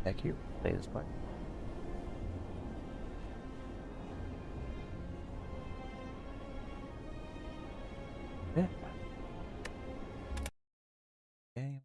Back here, play this part. Yeah. Game.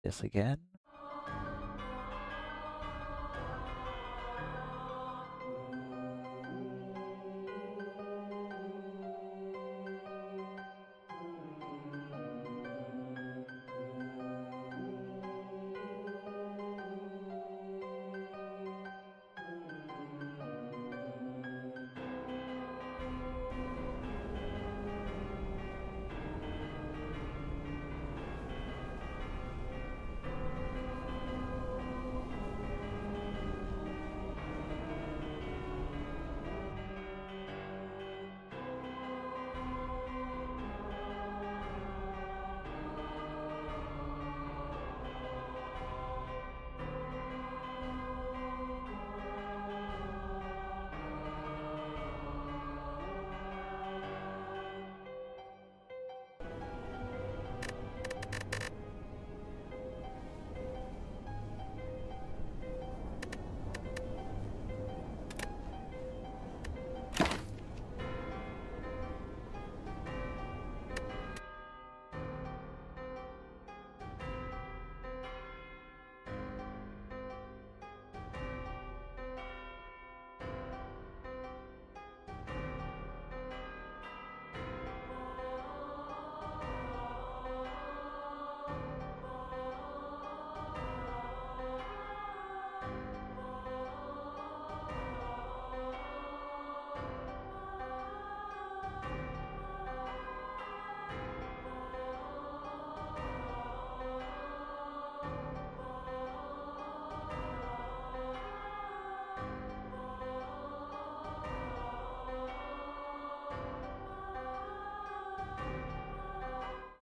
This again.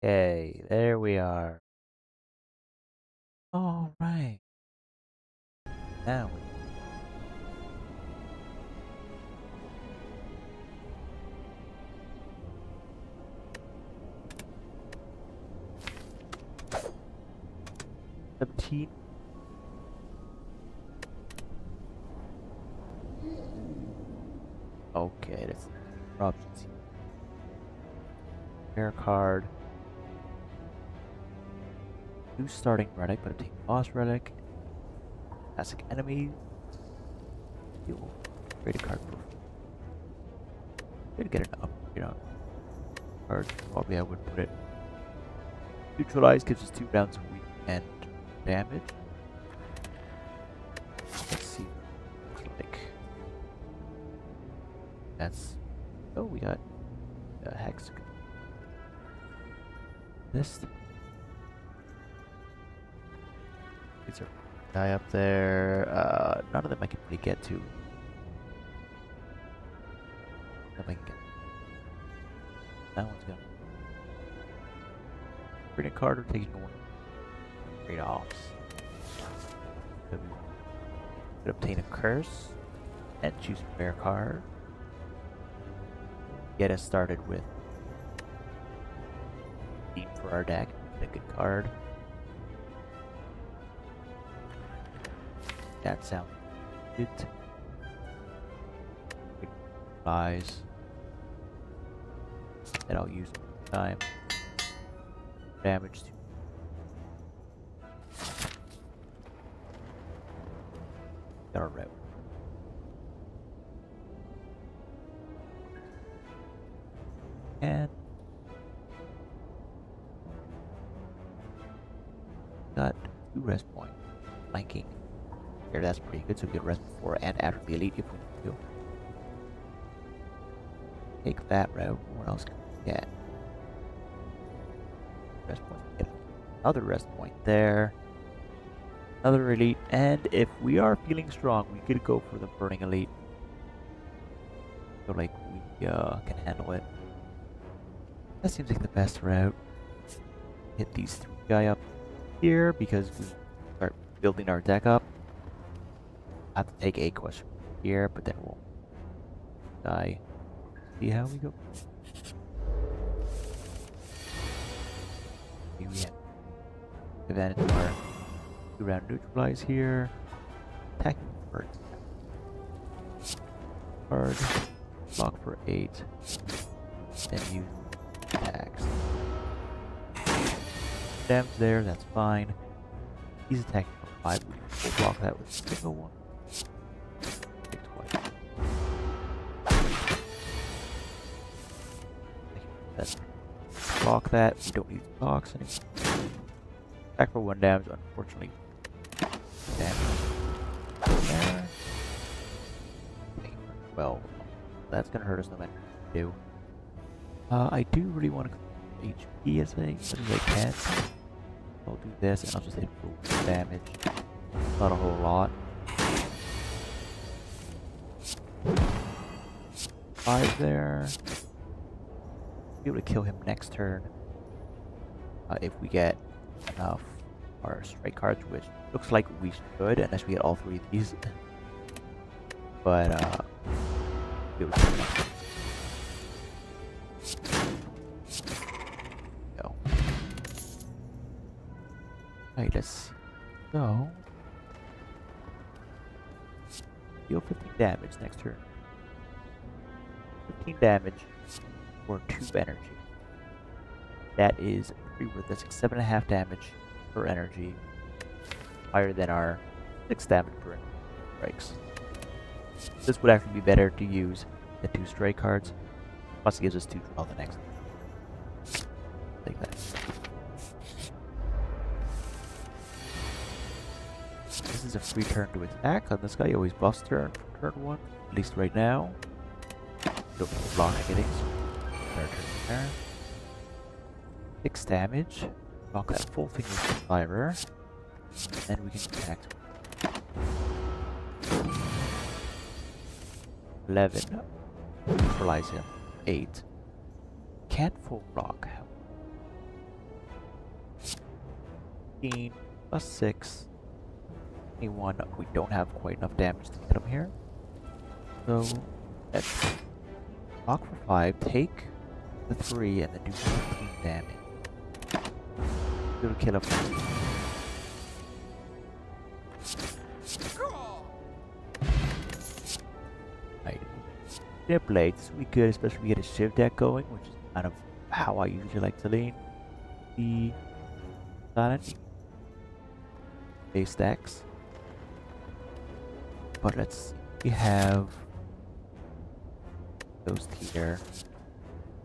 Okay, there we are. All right. Now we 17. Okay, that's options. Rare card. New starting relic, but obtain boss relic. Classic enemy. You'll trade a card for. Did get an upgrade on card. Probably I would put it. Neutralize gives us 2 rounds of weak and damage. Let's see. Looks like that's. Oh, we got a hex. This. These are guy up there. None of them I can really get to. That I can get. That one's gonna. Bring a card or taking one. Trade-offs. Could obtain a curse and choose a rare card. Get us started with theme for our deck. Get a good card. That sounds good. Buys that I'll use time. Damage to got a rep. And got 2 rest points. Flanking. Here, that's pretty good, so we get rest before and after the elite if we need to. Take that route. What else can we get? Rest point. Get another rest point there. Another elite, and if we are feeling strong, we could go for the burning elite. So like we can handle it. That seems like the best route. Hit these 3 guy up here because we start building our deck up. I have to take a question here, but then we'll die. See how we go. Okay, we have advantage of our 2-round neutralize here. Attacking birds. Card. Block for 8. Then use attacks. Damage there, that's fine. He's attacking for 5. We'll block that with a single one. Take twice. That's block that. We don't need blocks anymore. Attack for 1 damage, unfortunately. Damage. There. Well, that's gonna hurt us no matter what we do. I do really want to HP as much as I can. I'll do this and I'll just hit full damage. Not a whole lot. 5 there. Be able to kill him next turn. If we get enough our strike cards, which looks like we should, unless we get all 3 of these. But be able to kill him next turn. Go. Alright, let's see. So deal 15 damage next turn. 15 damage for 2 energy. That is pretty worth it. That's like 7.5 damage per energy. Higher than our 6 damage per strikes. This would actually be better to use than 2 strike cards. Plus it gives us 2 draw the next. Like that. This is a free turn to attack, and this guy always buffs turn 1, at least right now. Don't need to block anything, so turn there. 6 damage. Block that full thing with the Spire. And we can attack. 11. Neutralize him. 8. Can't full block. 15 plus 6. 21. We don't have quite enough damage to get him here. So let's block for 5. Take the 3 and then do 15 damage. It'll kill him. Right. Their blades, we could especially get a shiv deck going, which is kind of how I usually like to lean. The silent base stacks. But let's see. We have those here.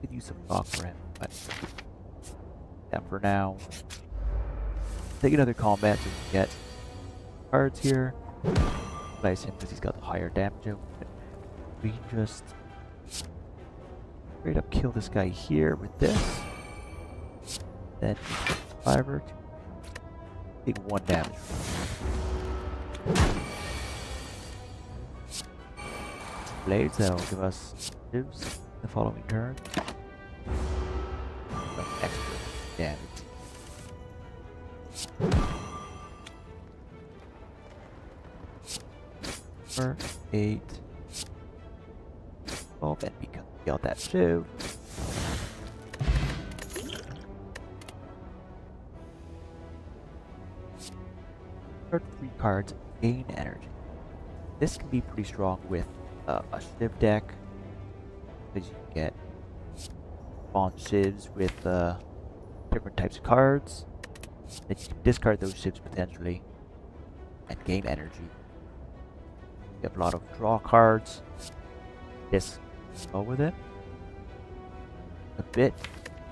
Could use some block for him, but that for now. Take another combat so we can get cards here. Place him because he's got the higher damage out. We can just straight up kill this guy here with this. Then Fiber to take 1 damage. Blades that'll give us shivs the following turn. Some extra damage. 8, 12, and we can kill that shiv. Start 3 cards, gain energy. This can be pretty strong with a shiv deck, because you can get spawn shivs with different types of cards. Then you can discard those shivs potentially and gain energy. You have a lot of draw cards. This go with it. A bit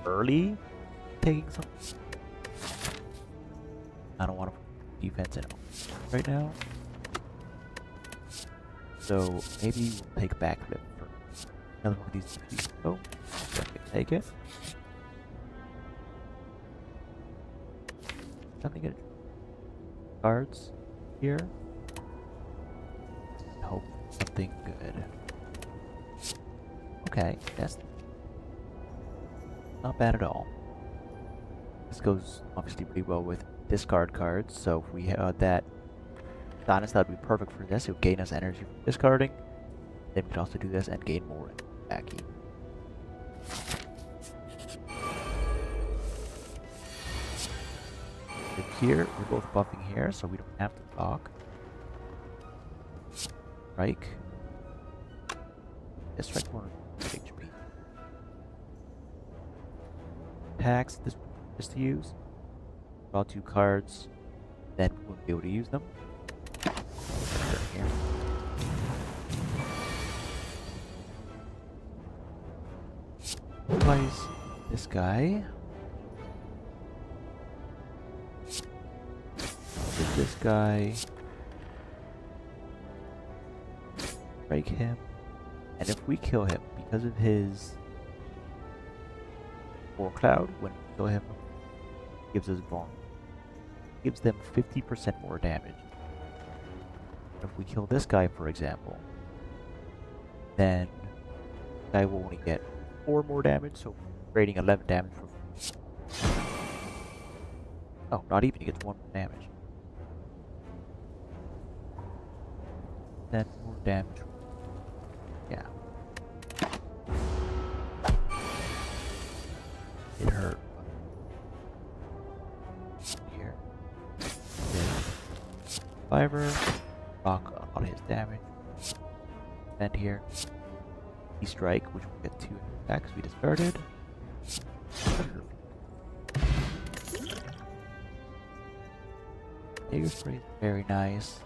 early taking some. I don't want to put defense in right now. So maybe we'll take a backflip for another one of these. Oh, I can take it. Something good. cards here. Hope something good. Okay, that's not bad at all. This goes obviously pretty well with discard cards, so if we had that Silence, that would be perfect for this. It would gain us energy from discarding. Then we could also do this and gain more back here. Here, we're both buffing here, so we don't have to block. Strike. This strike more HP. Attacks, this is to use. Draw 2 cards, then we won't be able to use them. Here. Place this guy. This guy. Break him. And if we kill him, because of his War Cloud, when we kill him, gives us vulnerable. Gives them 50% more damage. If we kill this guy, for example, then the guy will only get 4 more damage, so creating 11 damage for... Oh, not even, he gets 1 more damage. 10 more damage. Yeah. It hurt. Here. Fiber. Block a lot of his damage. And here. He strike, which will get 2 attacks we discarded. Dagger Spray is very nice.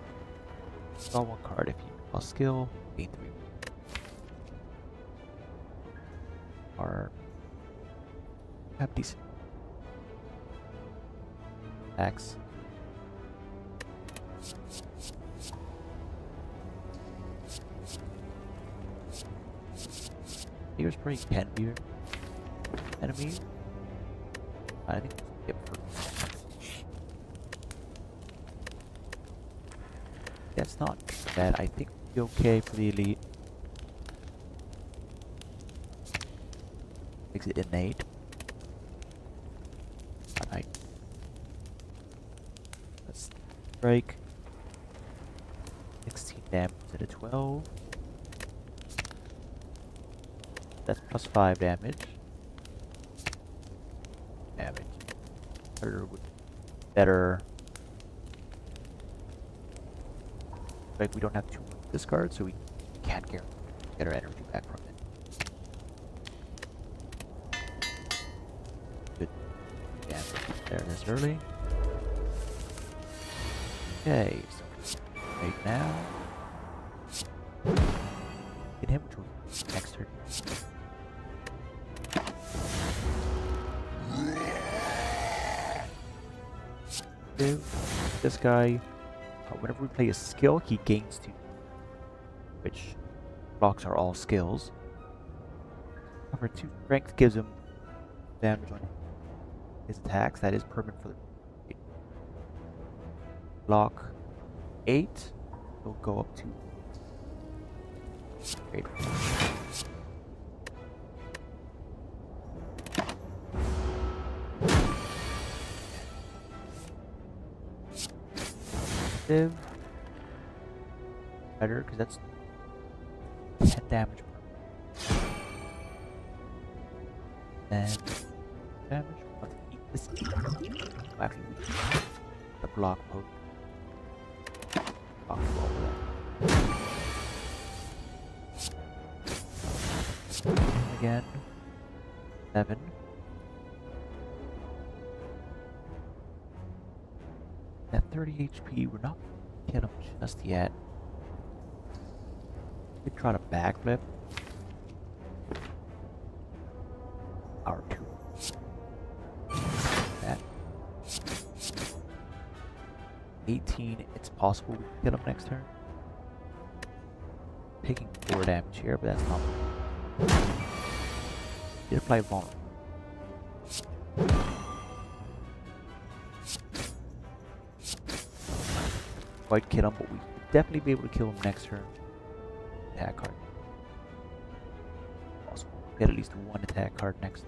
Draw 1 card if you plus skill, gain 3. Are have decent attacks. Dagger Spray can be enemy. I think we'll skip for. That's not bad. I think we'll be okay for the elite. Makes it innate. Alright. Let's strike. 16 damage instead of 12. That's plus 5 damage. Better. Like we don't have to discard, so we can't get our energy back from it. Good damage there this early. Okay, so right now. Get him, which will next turn. This guy, whenever we play a skill, he gains 2, which blocks are all skills. However, 2 strength gives him damage on his attacks. That is permanent for the block 8. Will go up to 8. Better because that's 10 damage per. And damage. Let's eat this. Actually, the block mode. Block over there. Again. 7. At 30 HP, we're not gonna kill him just yet. We try to backflip. Our 2. That. 18, it's possible we can kill him next turn. Taking 4 damage here, but that's not. Did apply vulnerable. quite kill him, but we should definitely be able to kill him next turn. Attack card. Also, get at least one attack card next.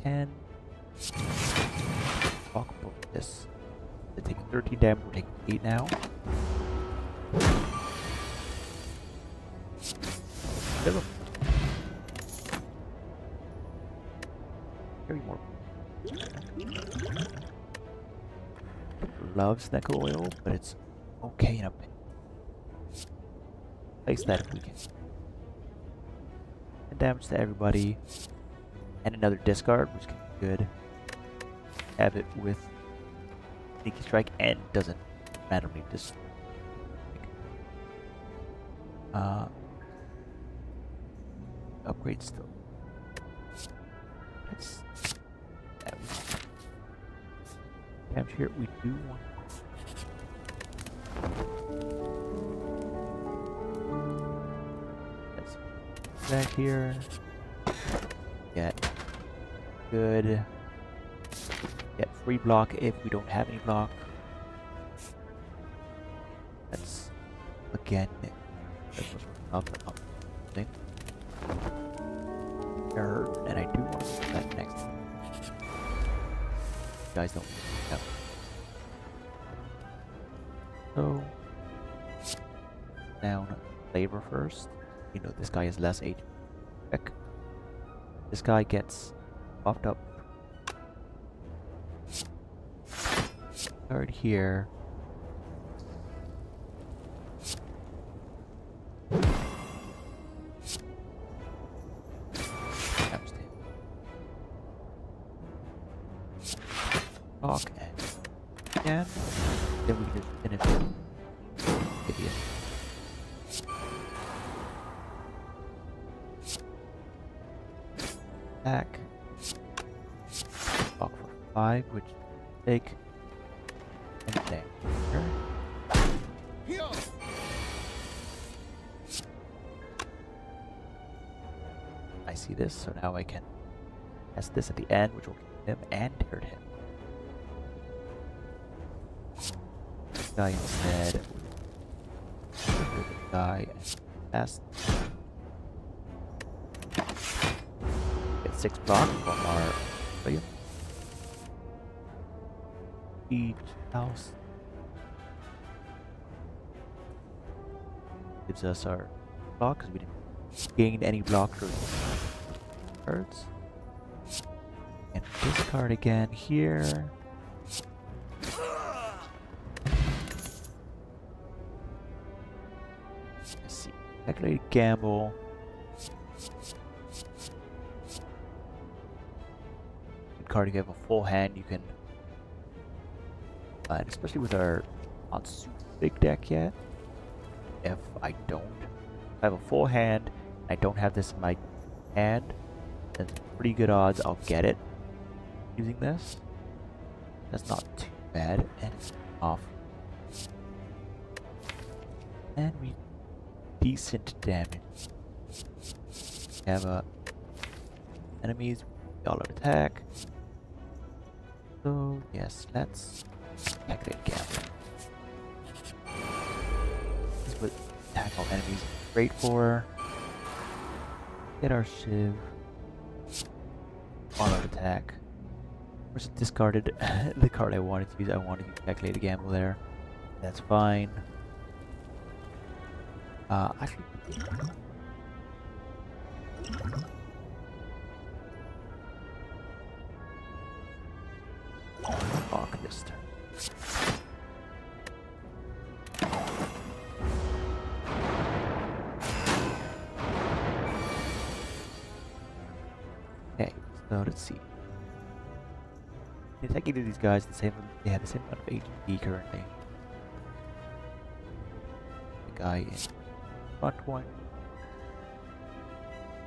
Can talk about this. They're taking 13 damage, we're taking 8 now. Kill him. Carry more. Loves nickel oil, but it's okay in a bit. Place that if we can. And damage to everybody. And another discard, which can be good. Have it with Sneaky Strike and doesn't randomly upgrade still. Let's damage here. We do want let's back here. Get good. Get free block if we don't have any block. Let's again. Thing. And I do want to put that next. You guys don't know. So down labor first. You know this guy is less HP. Check. This guy gets buffed up. Card here. Talk and then we can just finish it. Idiot. Back. Talk for 5, which take anything. Sure. I see this, so now I can test this at the end, which will kill him and tear him. Guy instead. Guy fast. Get 6 block from our William. Each house gives us our block because we didn't gain any block through cards. And discard again here. Calculated gamble. Good card if you have a full hand, you can. And especially with our not super big deck yet. If I don't have a full hand, I don't have this in my hand, then pretty good odds I'll get it using this. That's not too bad, and it's off. And we decent damage. Have enemies, all out attack. So yes, let's calculate gamble. This is what attack all enemies is great for. Get our shiv. All out attack. Of course, it discarded the card I wanted to use. I wanted to calculate a gamble there. That's fine. Actually, fuck this turn. Okay, so let's see. Attacking these guys the same. They have the same amount of HP currently. The guy in front one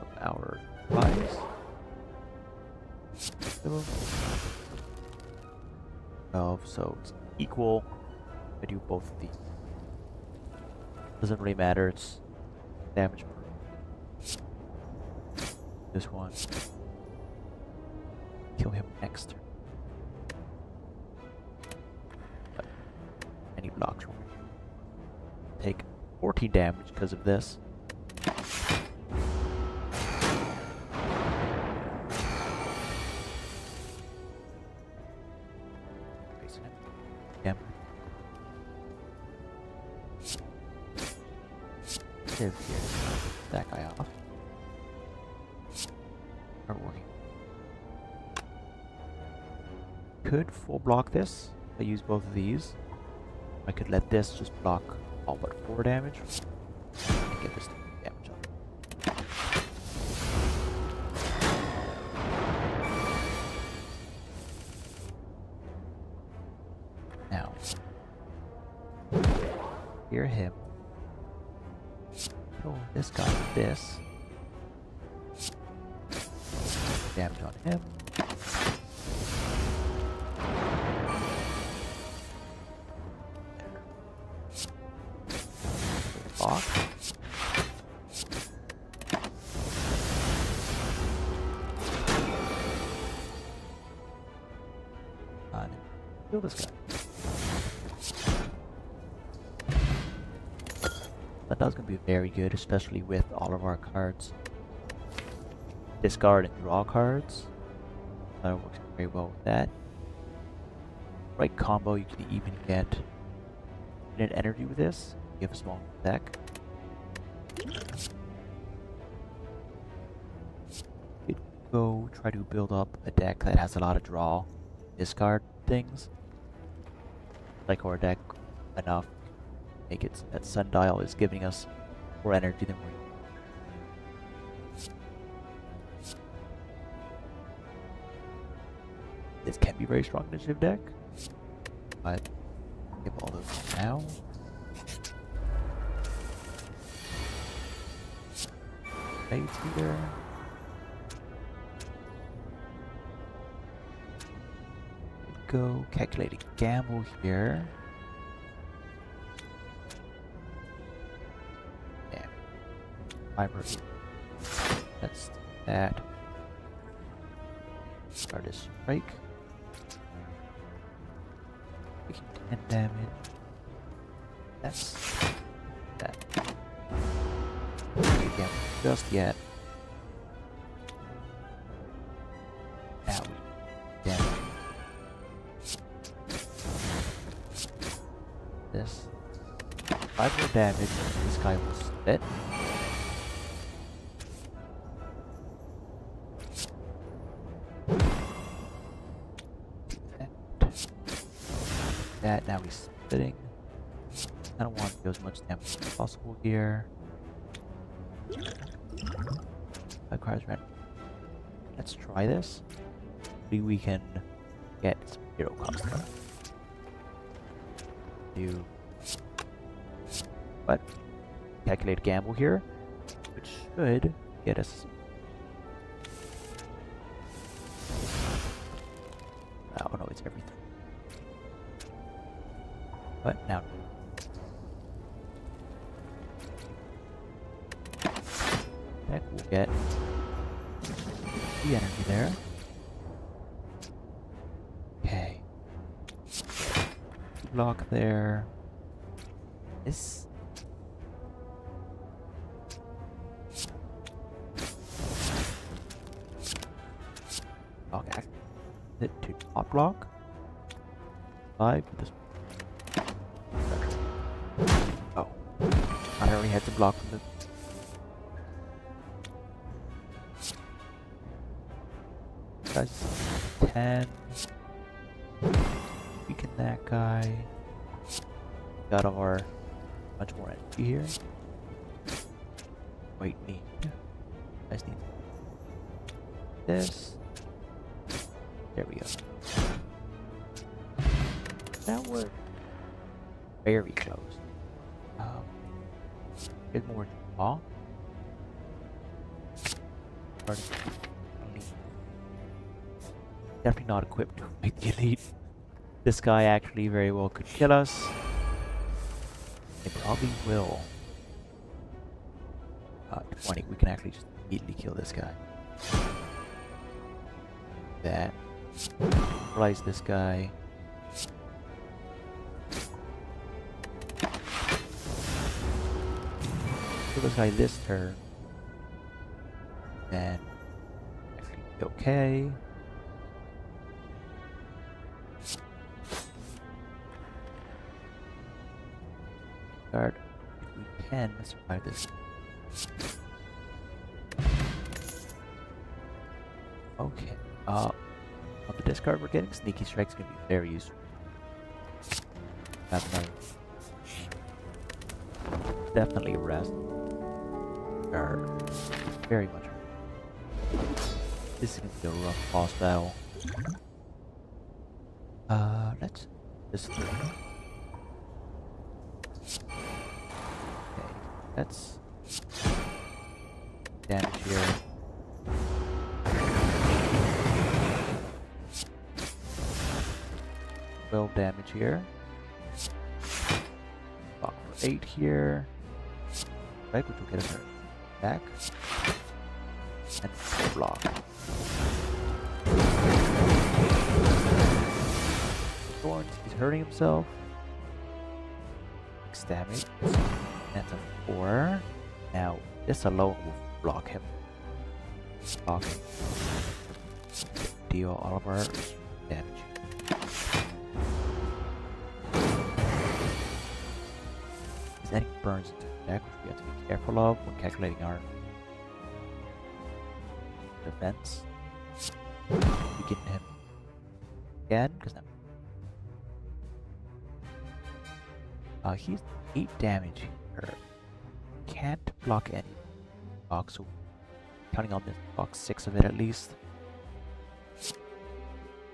of our lives. 12, so it's equal. I do both of these. Doesn't really matter, it's damage per. This one. Kill him next turn. blocks. Take 14 damage because of this. Here. That guy off. Start working. Could full block this. I use both of these. I could let this just block all but 4 damage. And get this damage on. Now, hear him. Kill this guy with this. Damage on him. Block. And kill this guy. That's going to be very good, especially with all of our cards. Discard and draw cards. That works very well with that. Right combo, you can even get infinite energy with this. You have a small deck. You could go try to build up a deck that has a lot of draw, discard things. Like our deck enough. Make it so that Sundial is giving us more energy than we're. This can be very strong initiative deck, but give all those now. Blades here. Go calculating gamble here. Fiber. That's that. Start a strike. Taking 10 damage. That's that. Again, just yet. Now we damage. This 5 more damage. This guy will split. Now he's splitting. I don't want to do as much damage as possible here. That card's red. Let's try this. Maybe we can get some hero cost. Do what? Calculate gamble here, which should get us. Oh no, it's everything. But now, heck, we'll get the energy there. Okay, block there. This okay, it to not block 5 with this. I already had to block from the guys. 10. Weaken that guy. Got our much more energy here. Wait, need. I just need this. There we go. That worked. Very close. Get more draw. Definitely not equipped to make the elite. This guy actually very well could kill us. It probably will. 20. We can actually just immediately kill this guy. That. Paralyze this guy. kill this guy this turn, then actually be okay. Guard, if we can survive this. Okay. On the discard, we're getting Sneaky Strike's gonna be very useful. Definitely a rest. Or very much. This is gonna be a rough boss battle. Let's this through. Okay, let's damage here. 12 damage here. Block for 8 here. Right, which will get us our back. And block. Thorns, he's hurting himself. 6 damage. That's a 4. Now, this alone will block him. Block him. Deal all of our damage. Any burns into the deck, which we have to be careful of when calculating our defense. Weaken him again, because now he's 8 damage here. Can't block any box, so counting on this box 6 of it at least.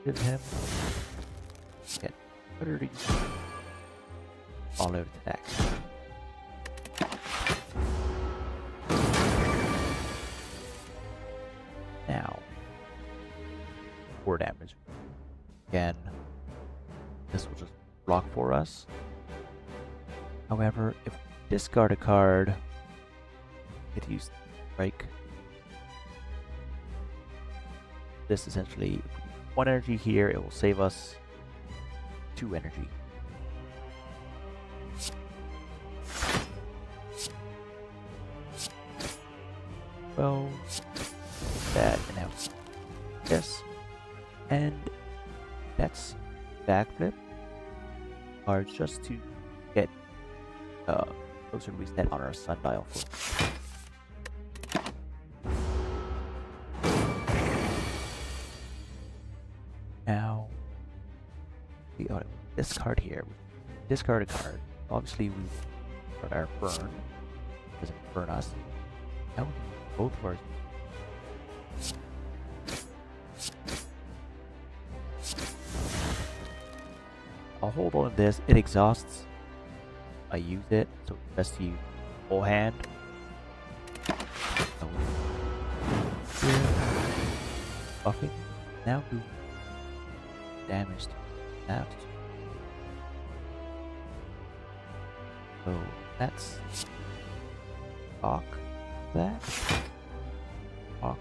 Give him get 30 all over the deck. Now, 4 damage. Again, this will just block for us. However, if we discard a card, it use strike. This essentially, 1 energy here, it will save us 2 energy. Well, that, and now this, and that's backflip, are just to get closer to reset on our sundial flip. Now, this card here, discard a card. Obviously, we got our burn, doesn't burn us. Now we can both of ours. I'll hold on to this. It exhausts. I use it, so best to use full hand. So here, buffing. Now do damage to that. So that's block that. Block.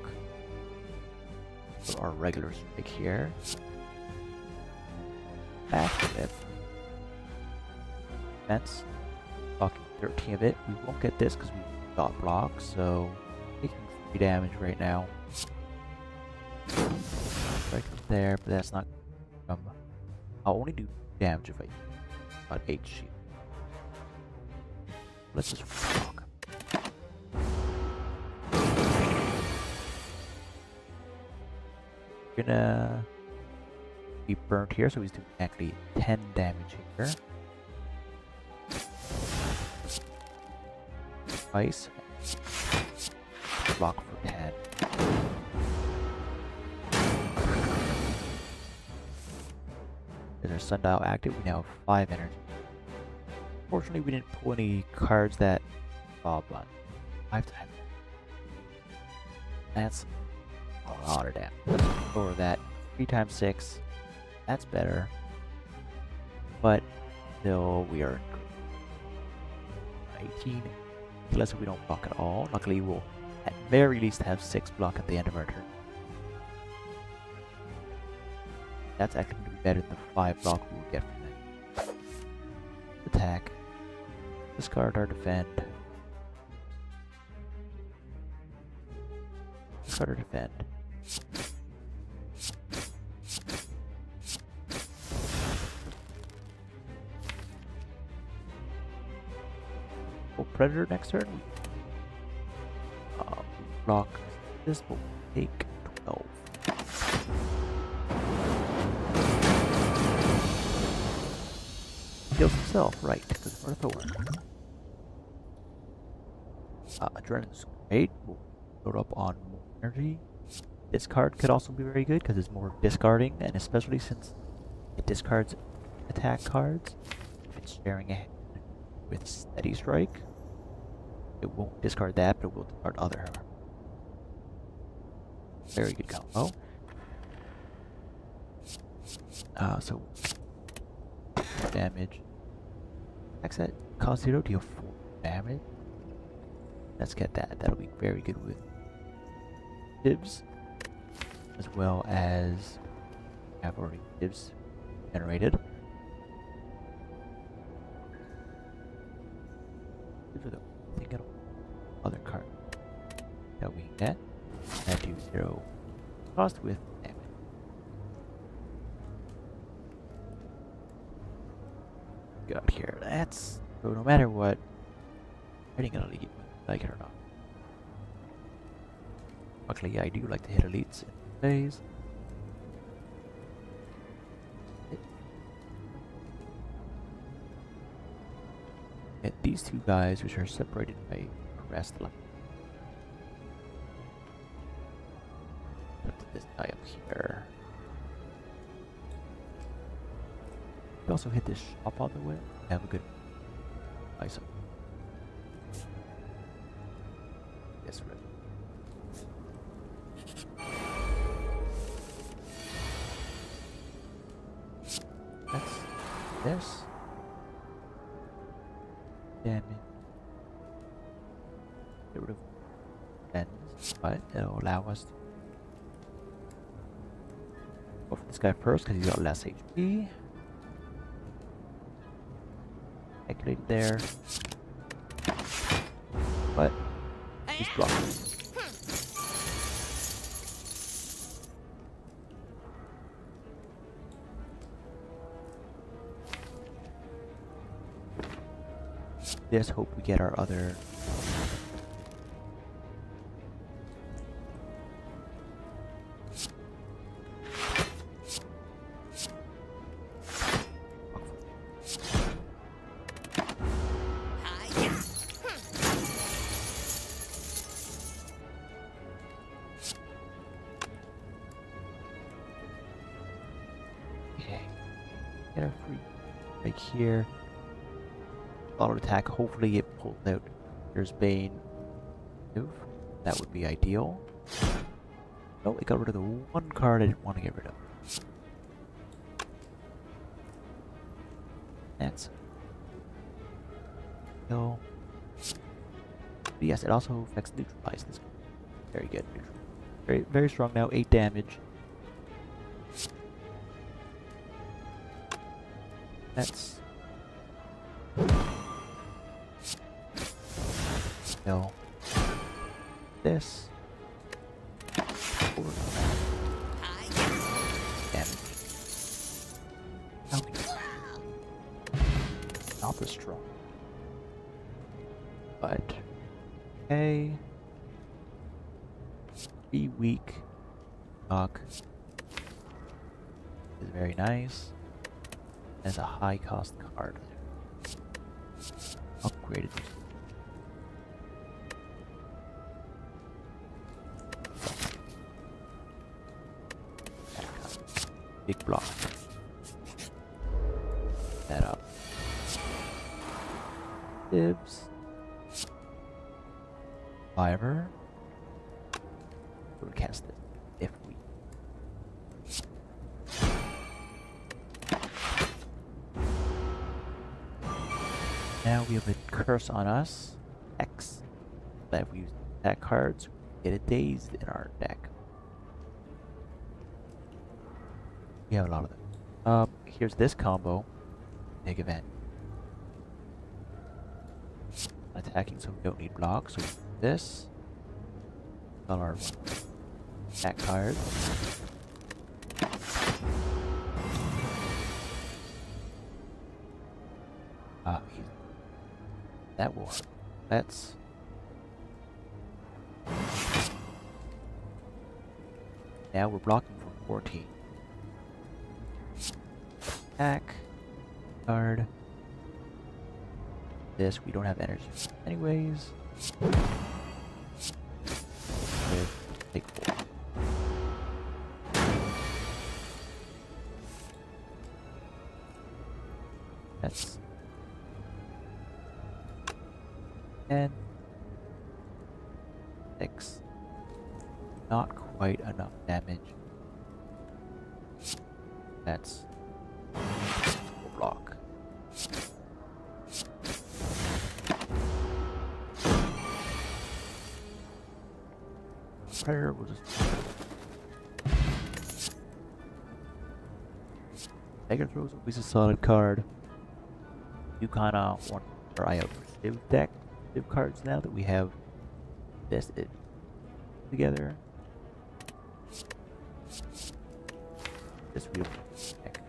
So our regular strike here. Backflip. Defense. Blocking 13 of it. We won't get this because we got block, so taking 3 damage right now. Strike there, but that's not from. I'll only do damage if I got 8 shield. Let's just block. Gonna be burnt here, so he's doing actually 10 damage here. Ice. Block for 10. There's our sundial active. We now have 5 energy. Fortunately, we didn't pull any cards that but 5 times. That's a lot of damage. Let's lower that. 3 times 6. That's better. But still, we are 18. Unless we don't block at all. Luckily, we'll at very least have 6 block at the end of our turn. That's actually going to be better than the 5 block we will get from that. Attack. Discard our defend. card to defend. Well, Predator next turn. Block this will take 12. Kills himself, right, because of our Thorn. Adrenaline's great. We'll load up on more energy. This card could also be very good because it's more discarding, and especially since it discards attack cards. If it's sharing a hand with Steady Strike, it won't discard that, but it will discard other. Very good combo. So damage. Attacks that cause 0, deal 4 damage. Let's get that. That'll be very good with Dibs, as well as have already Dibs generated. These are the thing other card that we get. That do 0 cost with damage. Got here. That's so no matter what, hitting an elite, like it or not. Luckily, I do like to hit elites in phase. Hit these two guys, which are separated by a crest line. Put this guy up here. You also hit this shop on the way. Have a good ice up. Yes, right. That's this. Damage. Get rid of ends, but it'll allow us to go for this guy first because he's got less HP. Calculated there, but he's blocked. Just hope we get our other. Get our free break here. Auto attack. Hopefully it pulls out. There's Bane. Move. That would be ideal. No, it got rid of the one card I didn't want to get rid of. That's no. But yes, it also affects neutralize this. Very good. Very, very strong now. 8 damage. That's no. This. Damage. Okay. Not this strong. But okay. Be weak. Knock is very nice. As a high cost card. Upgraded. Big block. That up. Dibs. Spire. We'll cast it if we. Now we have a curse on us. X. But if we use attack cards, we get a dazed in our deck. We have a lot of them. Here's this combo. Big event. Attacking, so we don't need blocks. So this. Our that card. That will hurt. Let's. Now we're blocking for 14. Attack. Card. This, we don't have energy. Anyways. Take 4. That's 10. 6. Not quite enough damage. That's block. Predator will just. Dagger Throw is always a solid card. You kinda want to try out for Civ cards now that we have this together. This real deck.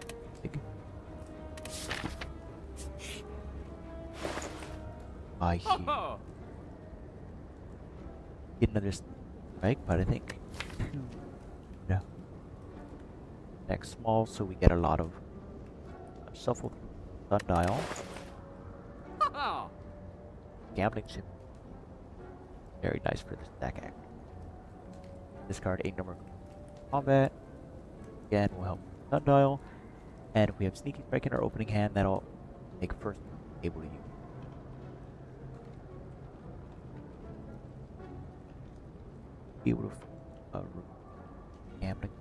I get another strike, but I think no. Deck small, so we get a lot of shuffle through sundial. Gambling chip. Very nice for this deck act. Discard 8 number combat. Again, will help sundial. And if we have Sneaky Strike in our opening hand, that'll make first able to use. Be able to gambling.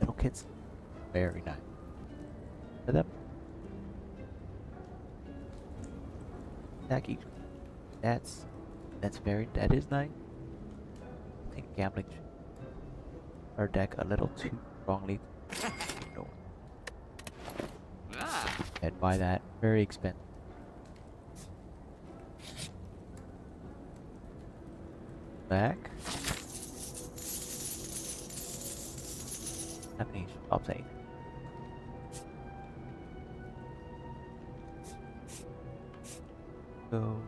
Little kits. Very nice. For them. Attack each. That is nice. I think gambling our deck a little too strongly. No. And buy that. Very expensive. Back. Japanese. I'll say. So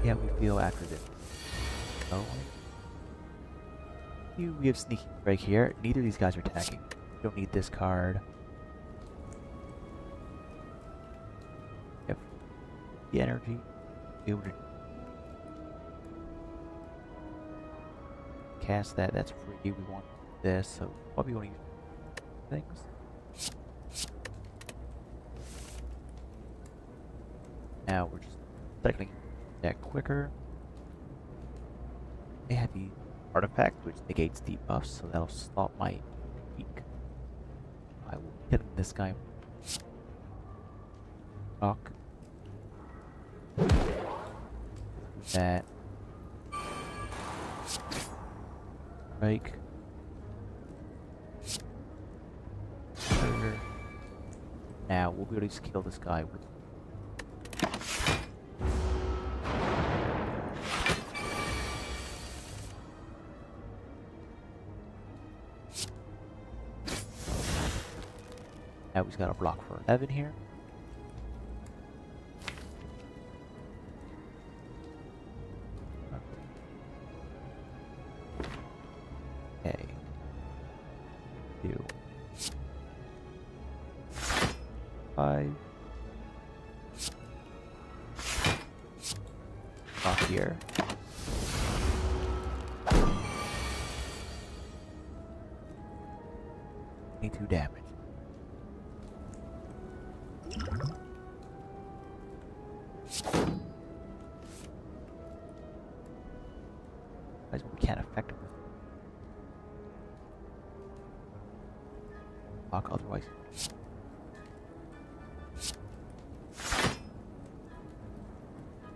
yeah, we feel after this. Oh, we have Sneaky Strike here. Neither of these guys are attacking. We don't need this card. Yep. The energy. Be able to cast that. That's free. We want this, so probably want to use things. Now we're just cycling that quicker. They have the artifact which negates debuffs, so that'll stop my peak. I will hit this guy. Knock. That. Strike. Now we'll be able to just kill this guy with. Now he's got a block for 11 here. Okay. 2. 5. Block here. $22 damage. That's what we can't affect him with. Block otherwise.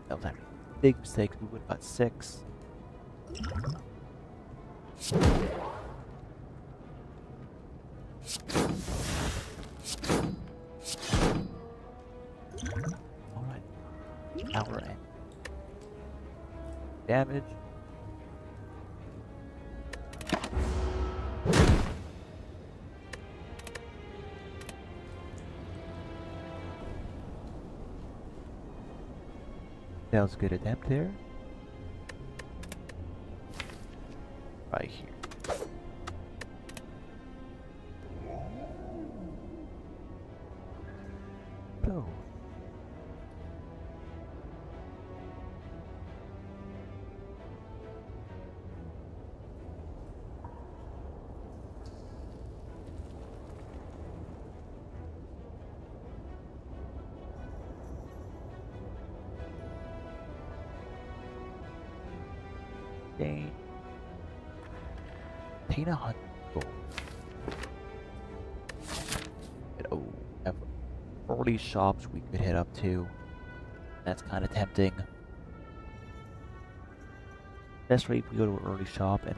That was actually a big mistake. We would have got 6. Alright. Now we're in. damage. That was a good attempt there. Right here. So. Gain. Obtain 100 gold. Oh, have early shops we could hit up to. That's kind of tempting. Especially if we go to an early shop and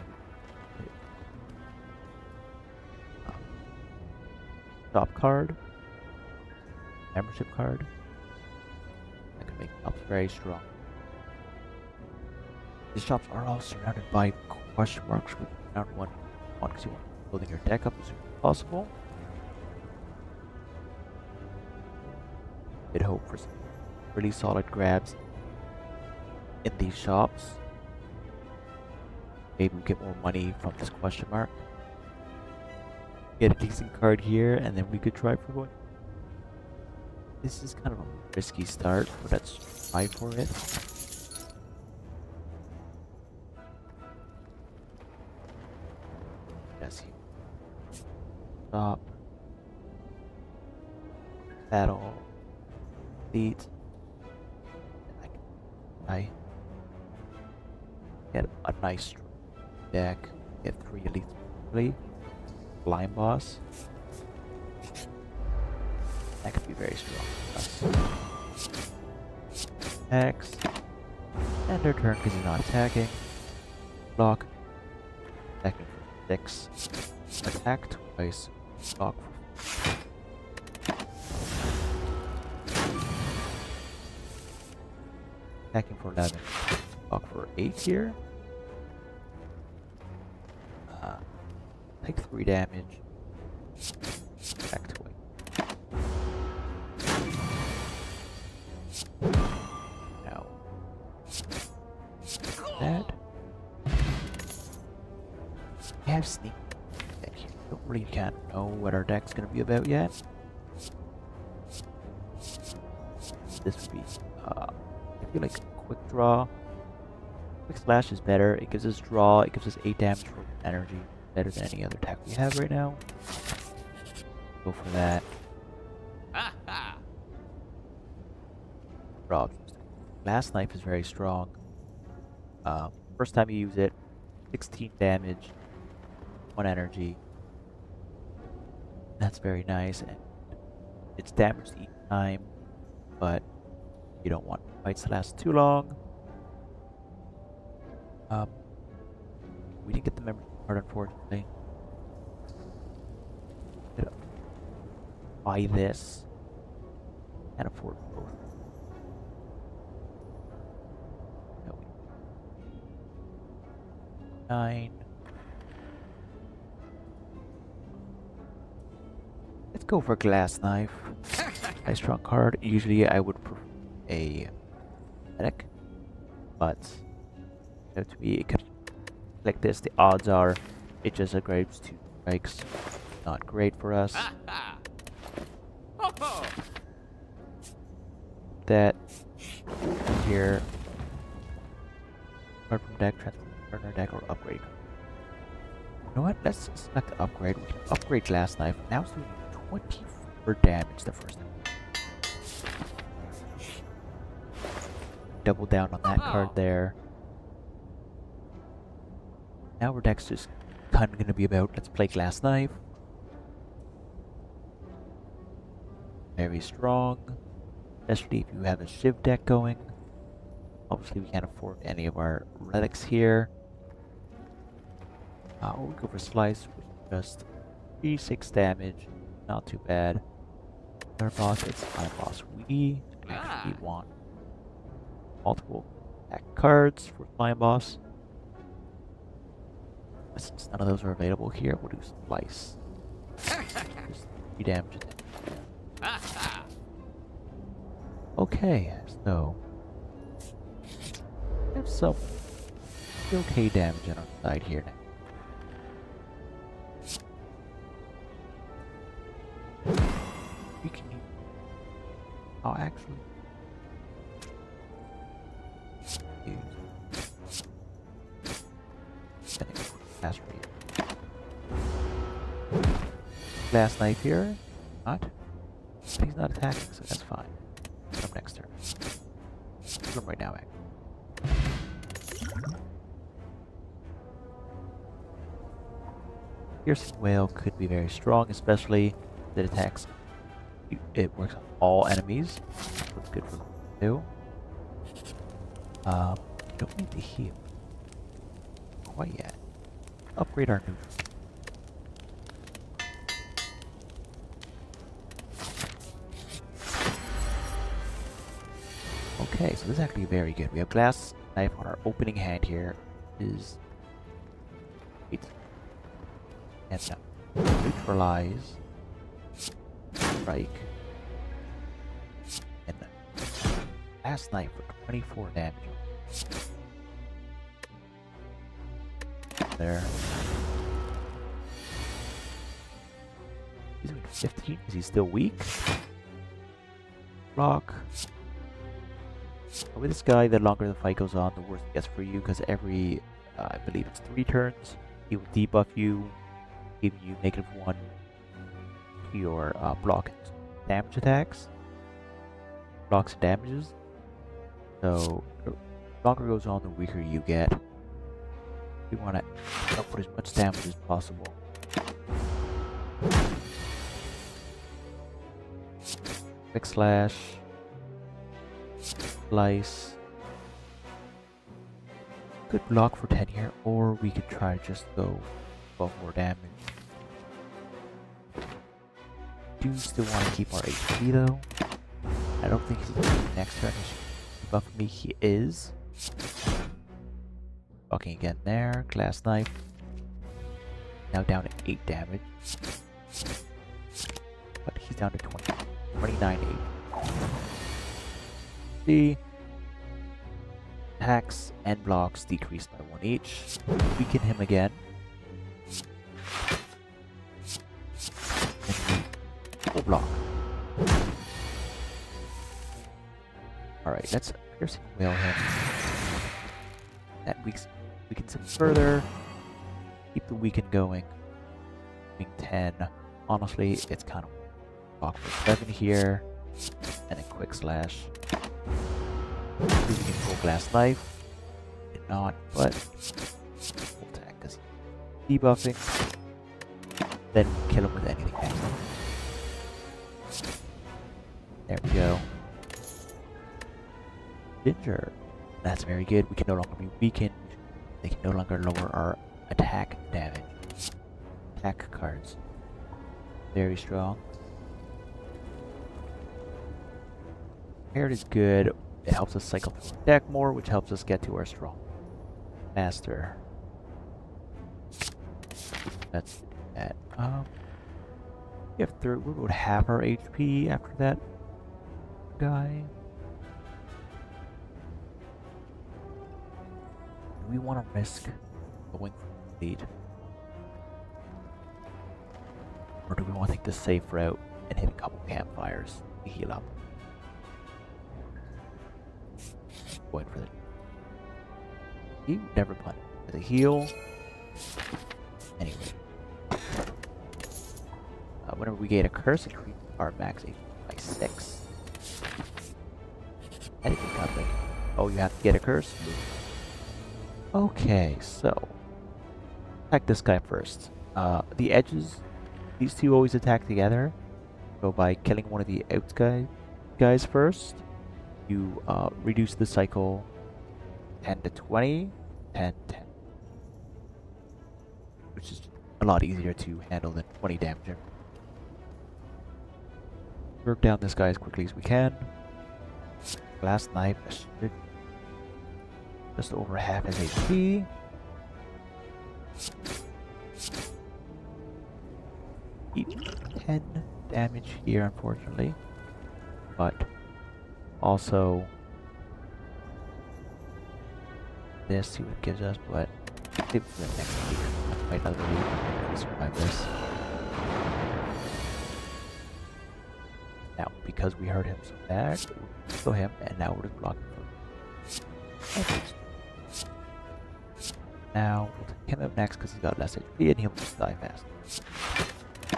shop card, membership card. That could make shops very strong. The shops are all surrounded by question marks with round one because you want building your deck up as soon as possible. I'd hope for some really solid grabs in these shops. Maybe we get more money from this question mark. Get a decent card here, and then we could try for one. This is kind of a risky start, but let's try for it. Stop. Battle. Beat. I get a nice deck. Get 3 elites quickly. Blind boss. That could be very strong for us. X. End their turn because he's not attacking. Block. Attacking for 6. Attack twice. Block for attacking for 11. Block for 8 here. Take 3 damage. Attack twice. Now. That. We have sneak. Don't really can't know what our deck's gonna be about yet. This would be I feel like quick draw. Quick slash is better. It gives us draw, it gives us 8 damage for energy. Better than any other attack we have right now. Go for that. Draw. Last knife is very strong. First time you use it, 16 damage, 1 energy. That's very nice, and it's damaged each time, but you don't want fights to last too long. We didn't get the membership card, unfortunately. Buy this and afford both. No, 9. Let's go for glass knife. Nice strong card. Usually I would prefer a medic, but to me it could like this. The odds are it just upgrades 2 strikes. Not great for us. That here. Card from deck, transfer partner deck, or upgrade. You know what? Let's select the upgrade. We can upgrade glass knife. Now it's doing 24 damage the first time. Double down on that card there. Now our deck's just kind of going to be about, let's play glass knife. Very strong. Especially if you have a Shiv deck going. Obviously we can't afford any of our relics here. We'll go for slice, which is just 3-6 damage. Not too bad. Our boss, it's my boss. We actually want multiple attack cards for Flying Boss. Since none of those are available here, we'll do Slice. Just 3 damage. Okay, so we have some okay damage on our side here now. We can actually use fast rate. Glass knife here. Not. He's not attacking, so that's fine. Come next turn. Come right now, actually. Piercing Whale could be very strong, especially if it attacks. It works on all enemies, so it's good for them too. Don't need to heal quite yet. Upgrade our neutral. Okay, so this is actually very good. We have Glass Knife on our opening hand here. Is 8. And neutralize, strike, and Glass Knife for 24 damage. There. He's doing 15. Is he still weak? Block. With this guy, the longer the fight goes on, the worse it gets for you, because every, I believe it's 3 turns, he will debuff you, give you -1 to your block and damage attacks. Blocks and damages. So, the longer it goes on, the weaker you get. You want to put as much damage as possible. Quick slash. Slice. Good block for 10 here, or we could try to just go 12 more damage. Do still want to keep our HP though. I don't think he's going to next turn. He should buff me. He is. Blocking again there. Glass Knife. Now down to 8 damage. But he's down to 29 8. See, attacks and blocks decreased by 1 each. Weaken him again. And full block. Alright, let's Piercing Whale him. That weakens him further. Keep the weaken going. Doing 10. Honestly, it's kind of block for 7 here. And a quick slash. We can full Glass Knife. Did not, but full attack because he's debuffing. Then kill him with anything next. There we go. Ginger. That's very good. We can no longer be weakened. They can no longer lower our attack damage. Attack cards. Very strong. Paired is good. It helps us cycle through the deck more, which helps us get to our strong master. Let's do that. We have we're about half our HP after that guy. Do we want to risk going for the lead? Or do we want to take the safe route and hit a couple campfires to heal up? Going for the you never punt for the heal. Anyway, whenever we gain a curse, increase our max HP by 6. Anything coming? Oh, you have to get a curse. Okay, so attack this guy first. The edges, these two always attack together. So by killing one of the out guys first, you reduce the cycle 10 to 20, 10, 10. Which is a lot easier to handle than 20 damage. Work down this guy as quickly as we can. Glass Knife. Just over half his HP. Eat 10 damage here, unfortunately. But also this, see what it gives us, but I think for the next week, might not really survive this. Now, because we hurt him so bad, we'll kill him, and now we're just blocking for damage. Now, we'll take him up next because he's got less HP and he'll just die fast.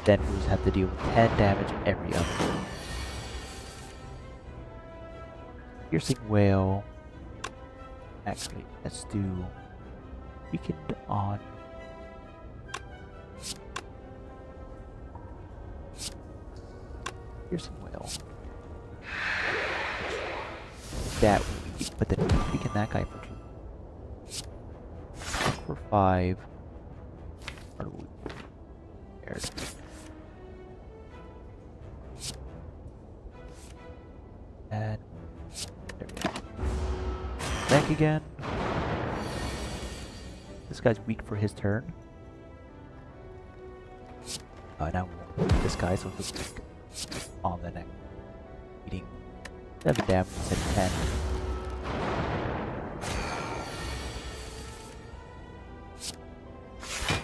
Then we'll just have to deal with 10 damage every other turn. Piercing Whale. Actually, let's do Weakened on Piercing Whale. That weak, but then weaken that guy for 2. For 5. Or we scared. And there we go. Back again. This guy's weak for his turn. Now we'll hit this guy, so he'll weak on the neck. Eating 7 damage instead of 10.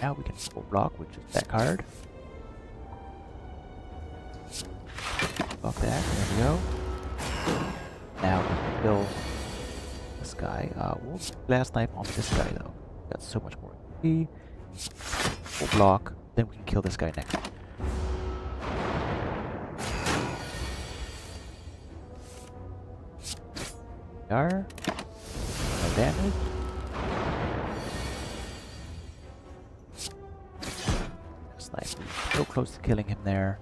Now we can full block, which is that card. Block that, there we go. Now we can kill this guy. We'll Glass Knife on this guy though. Got so much more HP. Full block, then we can kill this guy next. No damage. That's nice. We're so close to killing him there.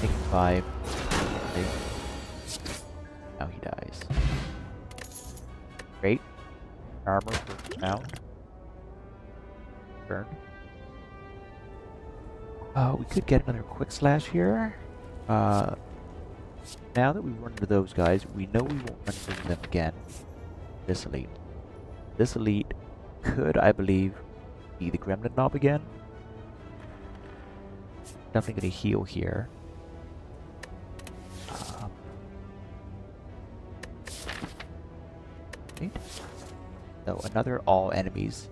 Taking 5. Okay. Now he dies. Great. Armor for round. Burn. We could get another quick slash here. Now that we've run into those guys, we know we won't run into them again. This elite. This elite could, I believe, be the Gremlin Knob again. Definitely gonna heal here. Right. So another all enemies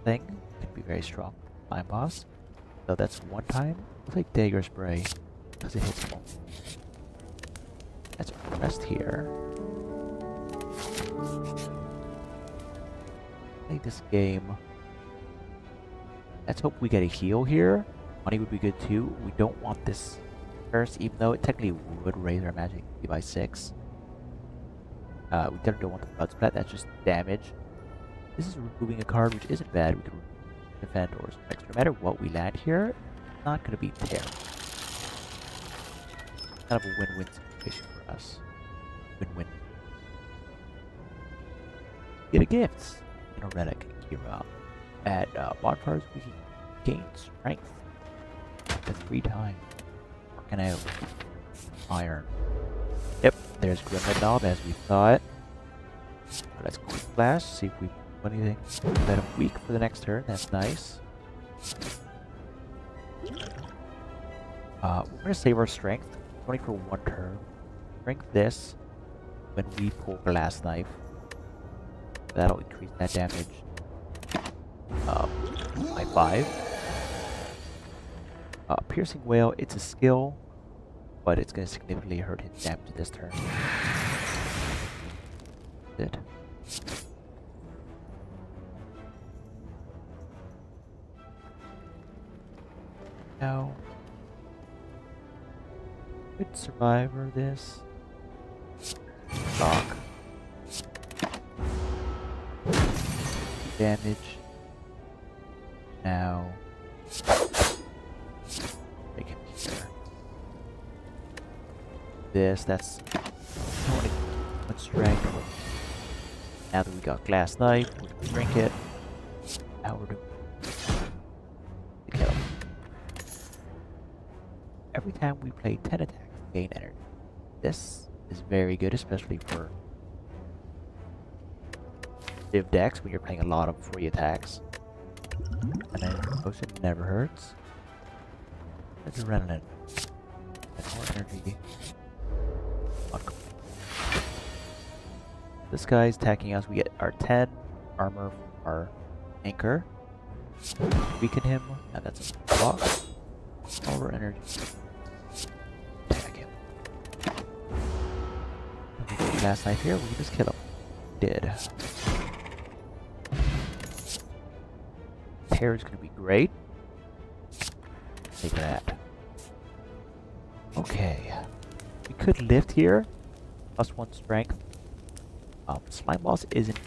thing could be very strong. Slime boss. So that's one time. We'll take Dagger Spray because it hits more. Let's rest here. Play this game. Let's hope we get a heal here. Money would be good too. We don't want this curse, even though it technically would raise our magic by 6. We definitely don't want the blood splat. That's just damage. This is removing a card, which isn't bad. We can defend or strike. No matter what we land here, it's not going to be terrible. Kind of a win-win situation for us. Win-win. Get a gift in a relic here. At bonfires, we can gain strength for 3 times. Working out. Iron. Yep, there's Gremlin Knob as we thought. Let's quick flash, see if we do anything. Let him weak for the next turn, that's nice. We're gonna save our strength, only for 1 turn. Strength this when we pull Glass Knife. That'll increase that damage by 5. Piercing Whale, it's a skill, but it's gonna significantly hurt his damage this turn. It. Now, good survivor this. Shock. Damage. Now, make him here. This, that's 20 strength. Now that we got Glass Knife, we can drink it. Now we're doing the kill. Every time we play 10 attacks, we gain energy. This is very good, especially for Div decks when you're playing a lot of free attacks. And then potion never hurts. Adrenaline. And more energy. This guy's attacking us. We get our 10 armor from our anchor. Weaken him. And that's a block. All our energy. Attack him. Last knife here, we can just kill him. Did. Hair is gonna be great. Take that. Okay. We could lift here. +1 strength. Slime boss isn't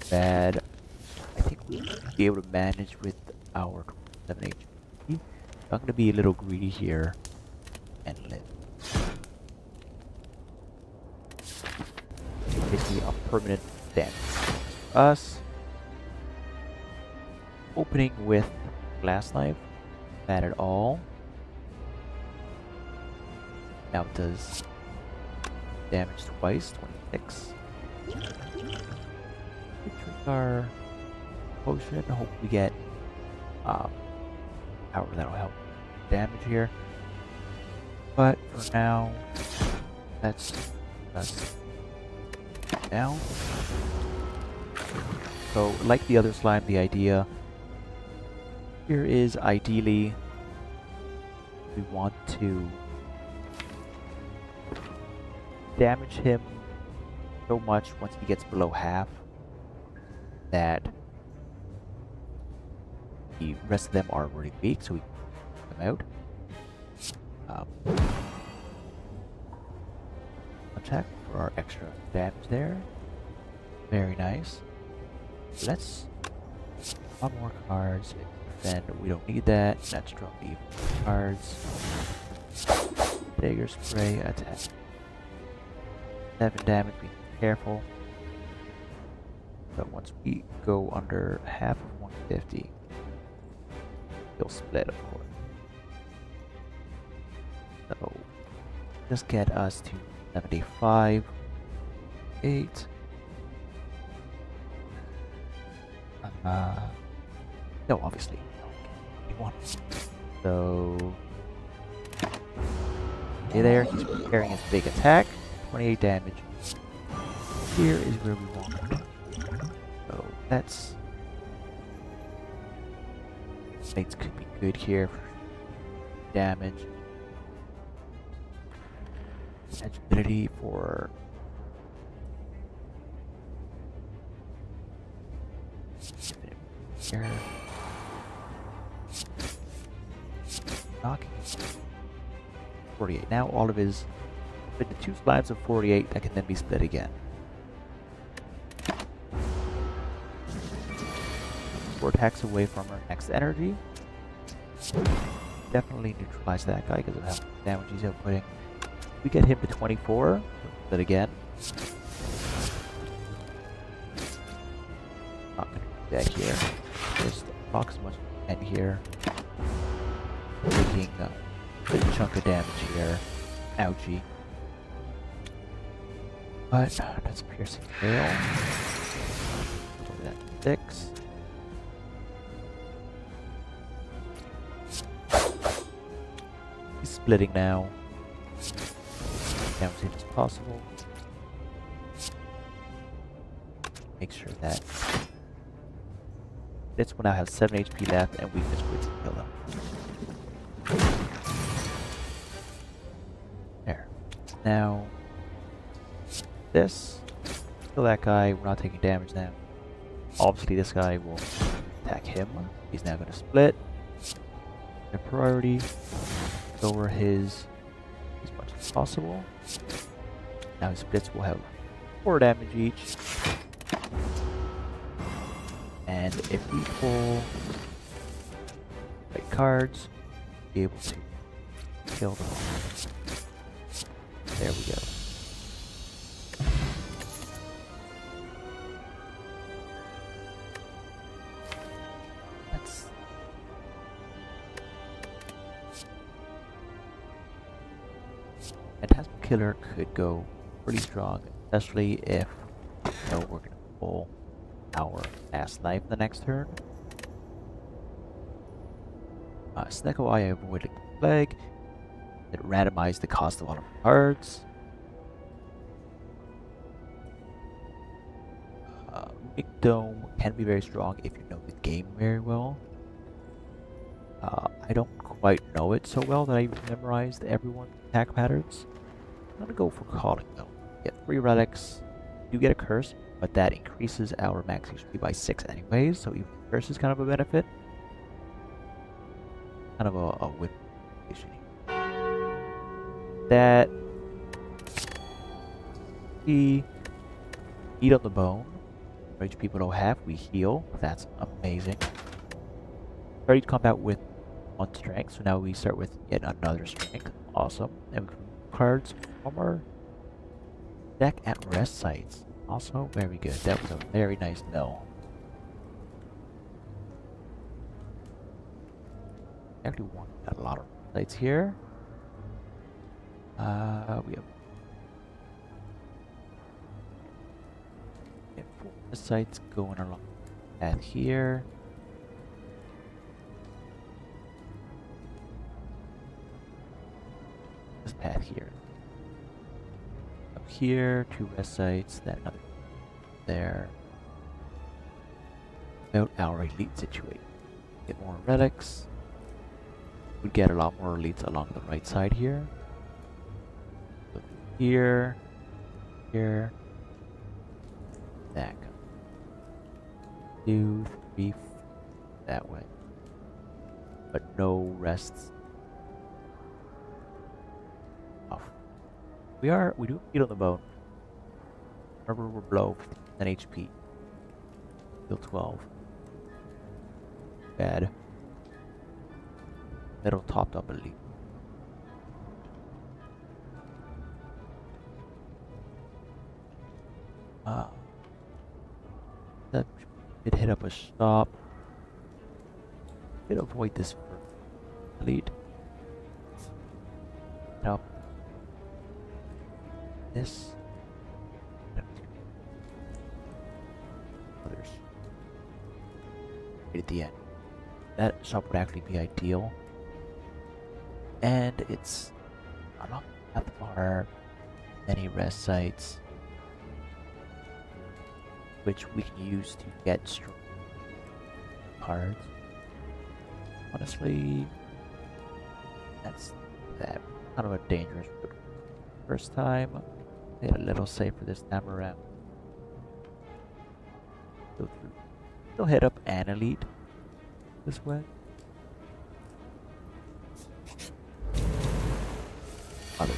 bad. I think we'll be able to manage with our 7 HP. I'm gonna be a little greedy here and live. Basically a permanent damage. Us opening with glass knife, bad at all. Now it does damage twice, 26. Drink our potion. Hope we get power that'll help damage here. But for now, let's down. So, like the other slime, the idea here is ideally we want to damage him so much once he gets below half that the rest of them are really weak, so we can take them out. Attack for our extra damage there. Very nice. Let's add more cards. Then we don't need that. Let's draw the cards. Dagger spray attack. 7 damage. Be careful. But once we go under half of 150, he'll split, of course. So just get us to 75, 8. No, obviously. 21. So okay, there. He's preparing his big attack. 28 damage. Here is where we want it. So that's things could be good here for damage. Agility for here. Knocking 48. Now all of his with the 2 slimes of 48 that can then be split again. 4 attacks away from our next energy. Definitely neutralize that guy because of how much damage he's outputting. We get him to 24, split again. Not gonna do that here. Just block as much as we can here. Taking a good chunk of damage here. Ouchie. But that's a piercing fail. That 6. He's splitting now. Down as soon as possible. Make sure that this one now has 7 HP left and we can just quickly kill them. There. Now this. Kill that guy. We're not taking damage now. Obviously this guy will attack him. He's now going to split. The priority. Lower his as much as possible. Now his splits will have 4 damage each. And if we pull right cards, be able to kill them all. There we go. Phantasmal Killer could go pretty strong, especially if we're gonna pull our last life the next turn. Snecko Eye avoided Plague. It randomized the cost of all of our cards. Big Dome can be very strong if you know the game very well. I don't quite know it so well that I memorized everyone's attack patterns. I'm gonna go for Calling though. Get 3 relics. You get a curse, but that increases our max HP by 6 anyways, so even curse is kind of a benefit. Kind of a win. That we eat on the bone. HP below half, we heal. That's amazing. Ready to combat with 1 strength, so now we start with yet another strength. Awesome. And we can move cards from our deck at rest sites. Also very good. That was a very nice mill. Actually want a lot of sites here. We have the sites going along the path here. This path here. Up here, 2 rest sites, that another there. About our elite situation. Get more relics. We'd get a lot more elites along the right side here. So here, here, that. 2, 3, 4, that way. But no rests. Off. We do eat on the bone. Remember, we're below 15% HP. Heal 12. Bad. Middle topped up elite. That did hit up a stop. Did avoid this elite. Now this. Others. Right at the end. That shop would actually be ideal. And it's along the path of our many rest sites, which we can use to get strong cards. Honestly, that's that kind of a dangerous route. First time, play it a little safer this time around. Go through. Still hit up an elite this way. Other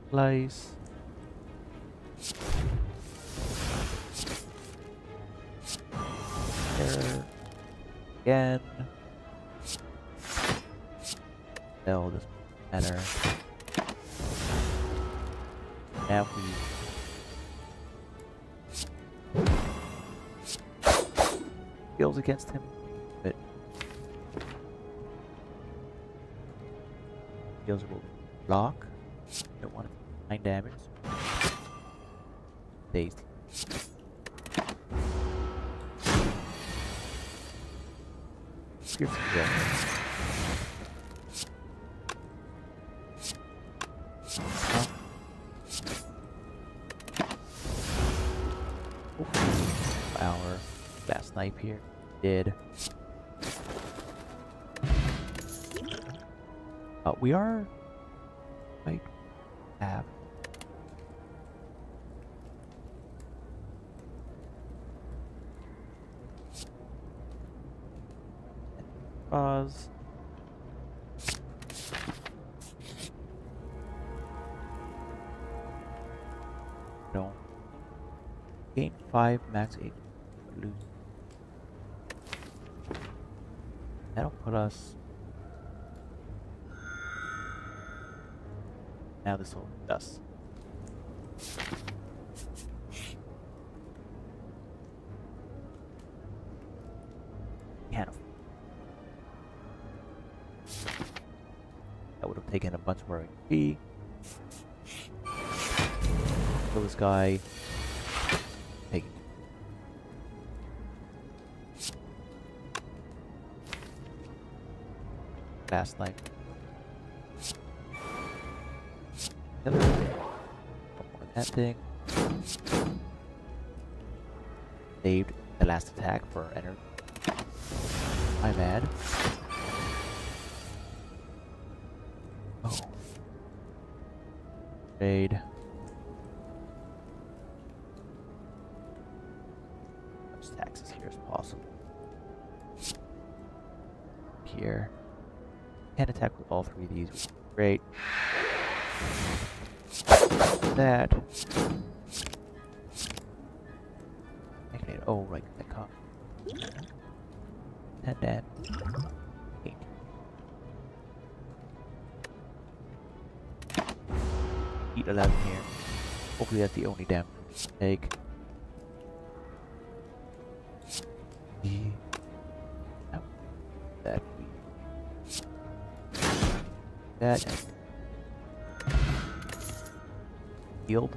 place. There again. Still doesn't matter. Now we skills against him, but skills will block. Don't want to 9 damage. Dazed. Here's some damage. Our last snipe here did. We are quite have pause. No. Gain 5 max 8. Lose. That'll put us. Now this will dust. Can't. That would have taken a bunch more HP. kill this guy. Take it. Fast life. Killer. One more of that thing. Saved the last attack for energy. My bad. Oh. Trade. As much taxes here as possible. Here. Can attack with all three of these, which is great. That. Making it. Oh, right. That cost. And then. 8. Eat 11 here. Hopefully that's the only damage we take. No. That we. That and healed.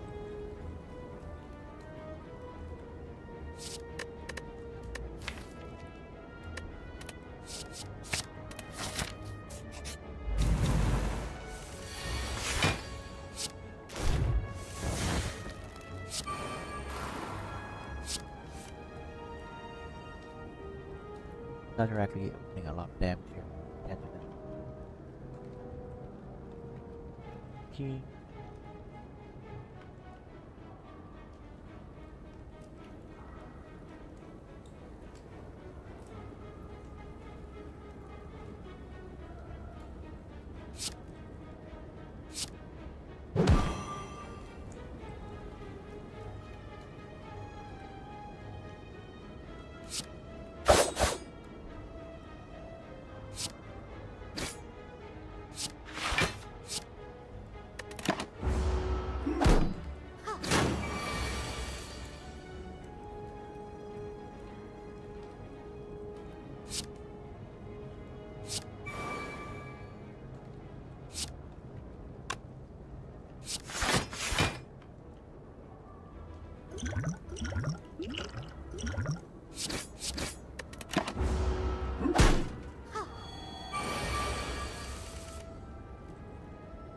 Guys are actually doing a lot of damage here. Can't do that. Key.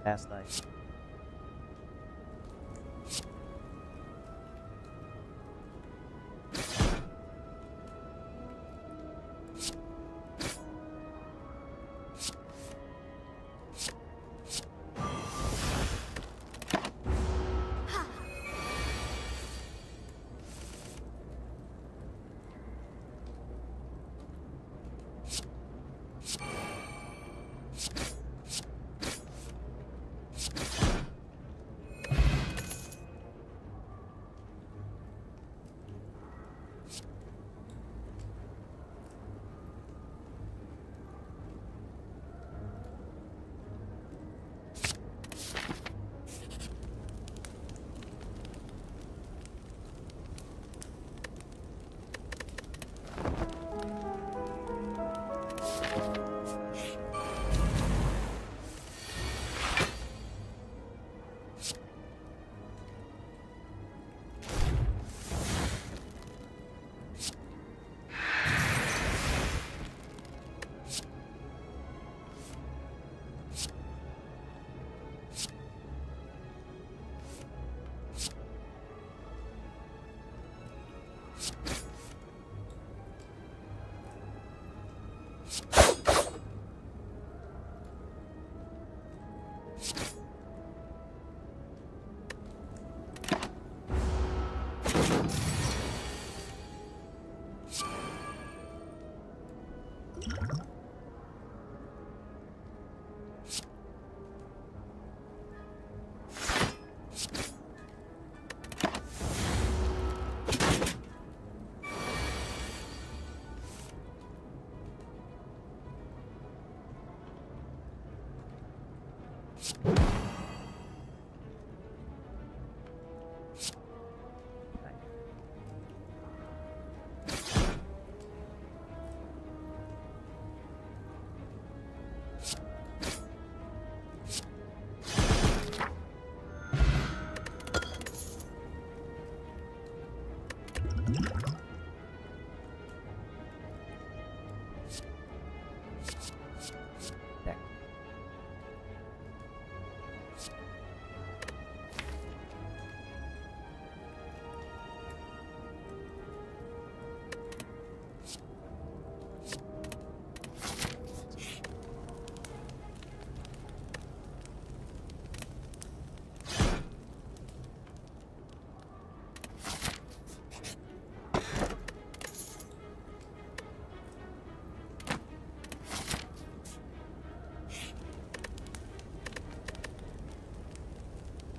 Last night.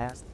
Last.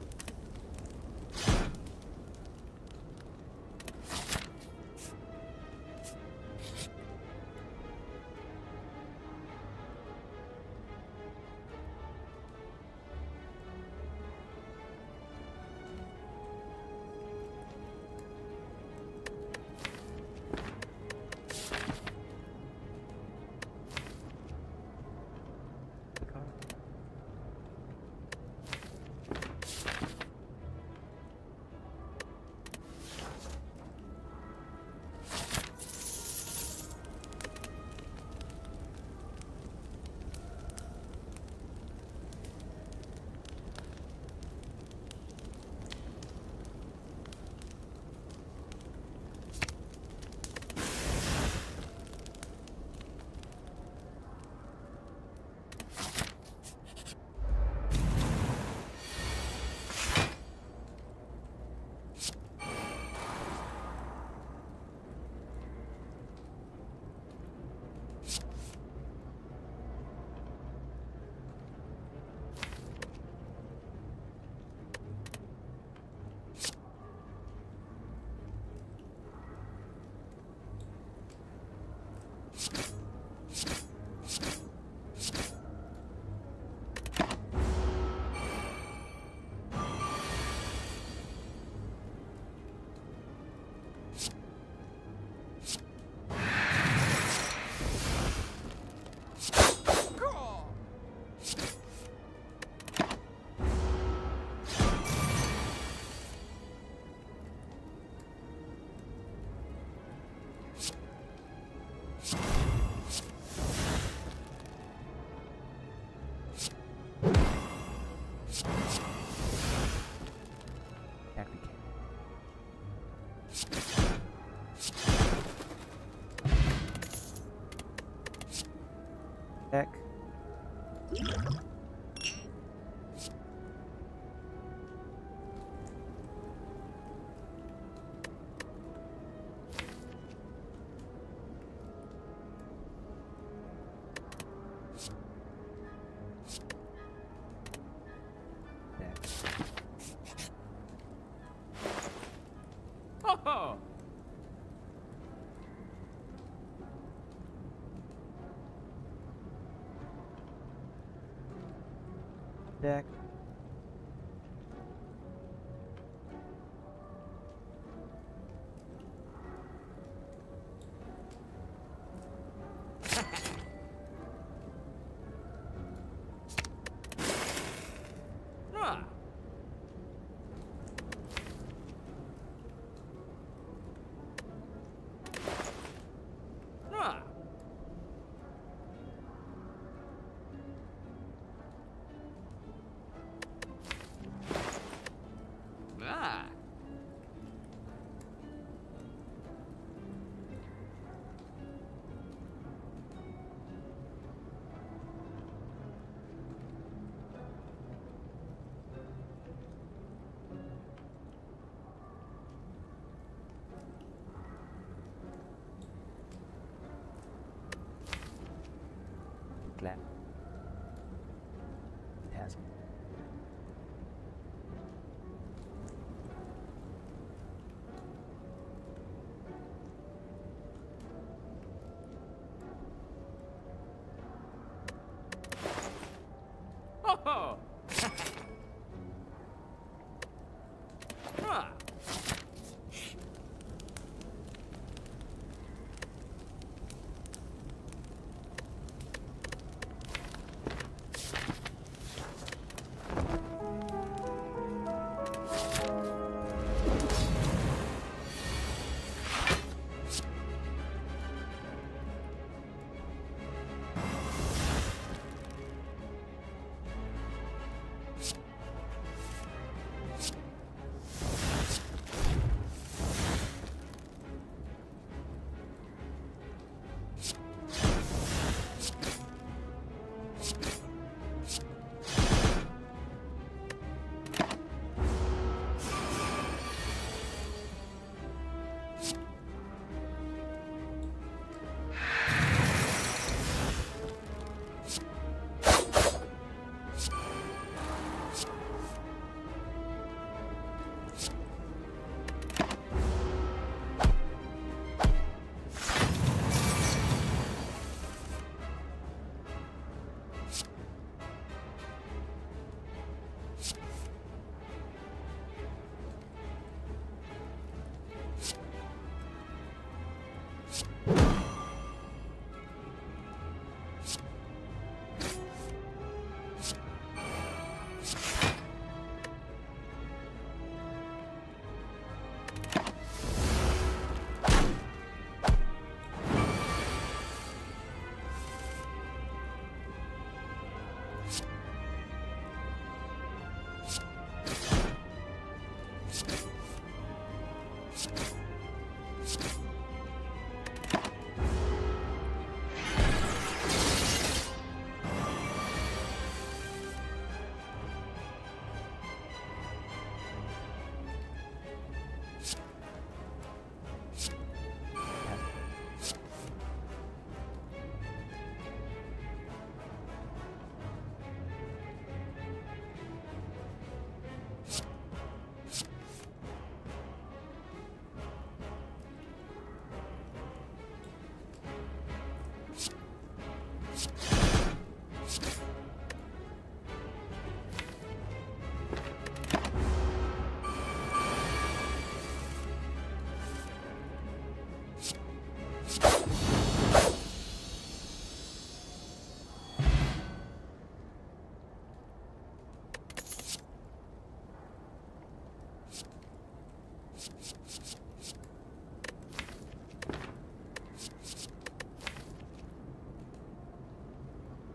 Deck. Oh! Deck. Ah! Ah! Ah! Glad. It has. Oh! Ah!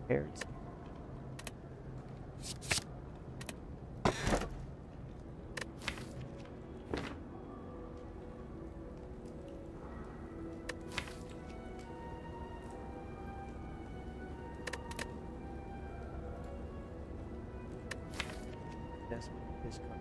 Carrots. That's this card.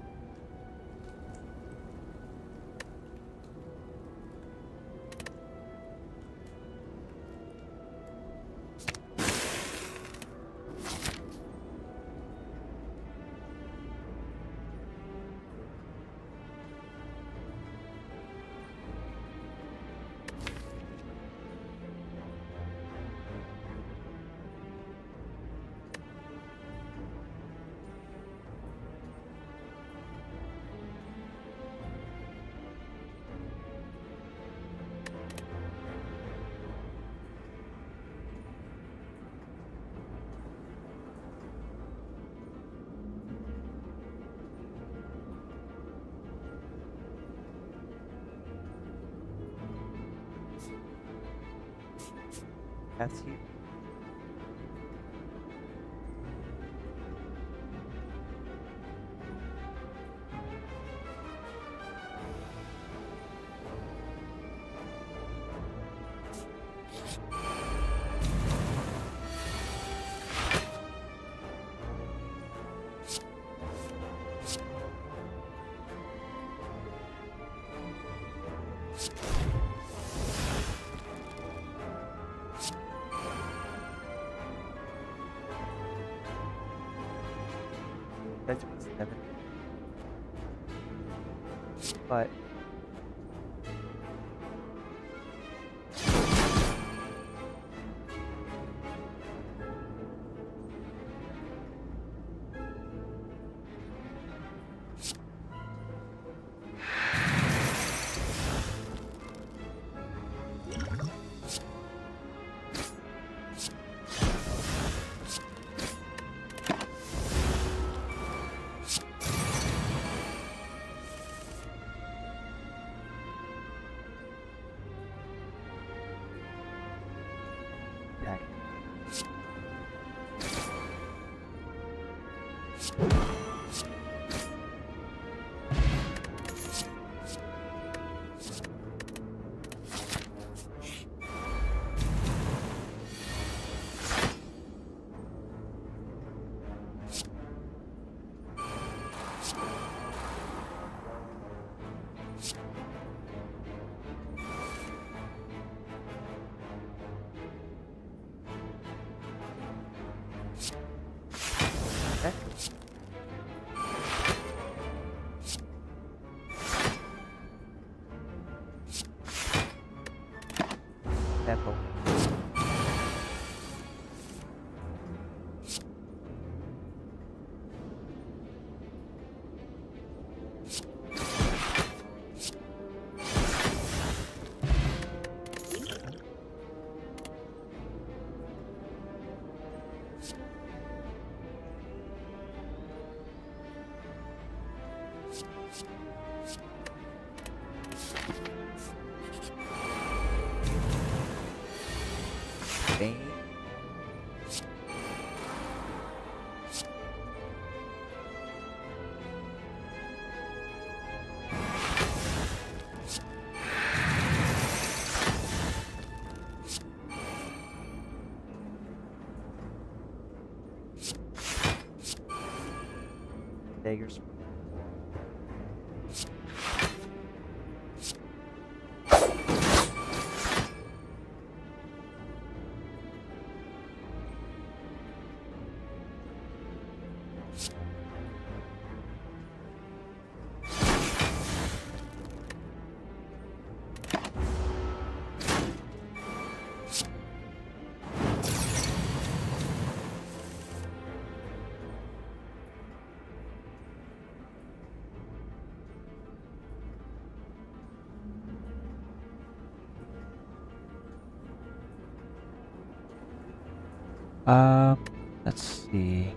That's you. That's 7. But attack. Okay. Temple. Bane. Okay, you're. Let's see.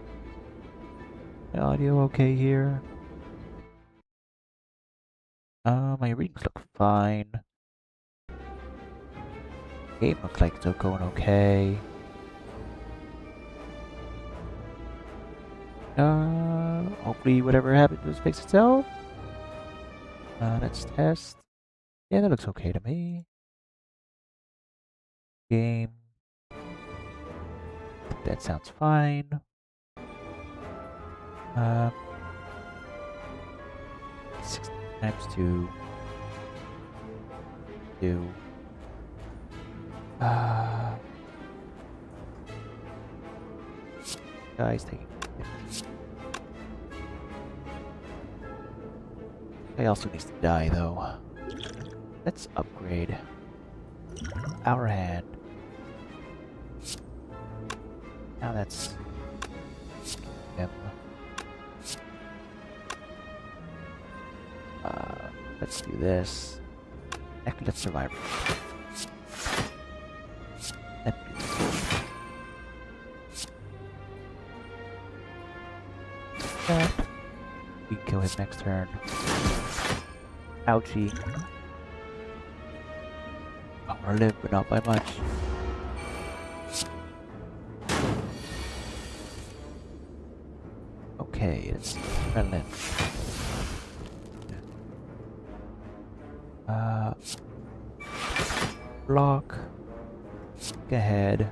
My audio okay here? My readings look fine. Game looks like it's going okay. Hopefully whatever happened to fix itself. Let's test. Yeah, that looks okay to me. Game. That sounds fine. 16 times 2. 2. Guys, taking. Guy also needs to die though. Let's upgrade our hand. Now that's him. Let's do this. Actually, let's survive. Let's do that. We can kill him next turn. Ouchie. I'm gonna live, but not by much. Okay, let's see. Adrenaline. Block. Go ahead.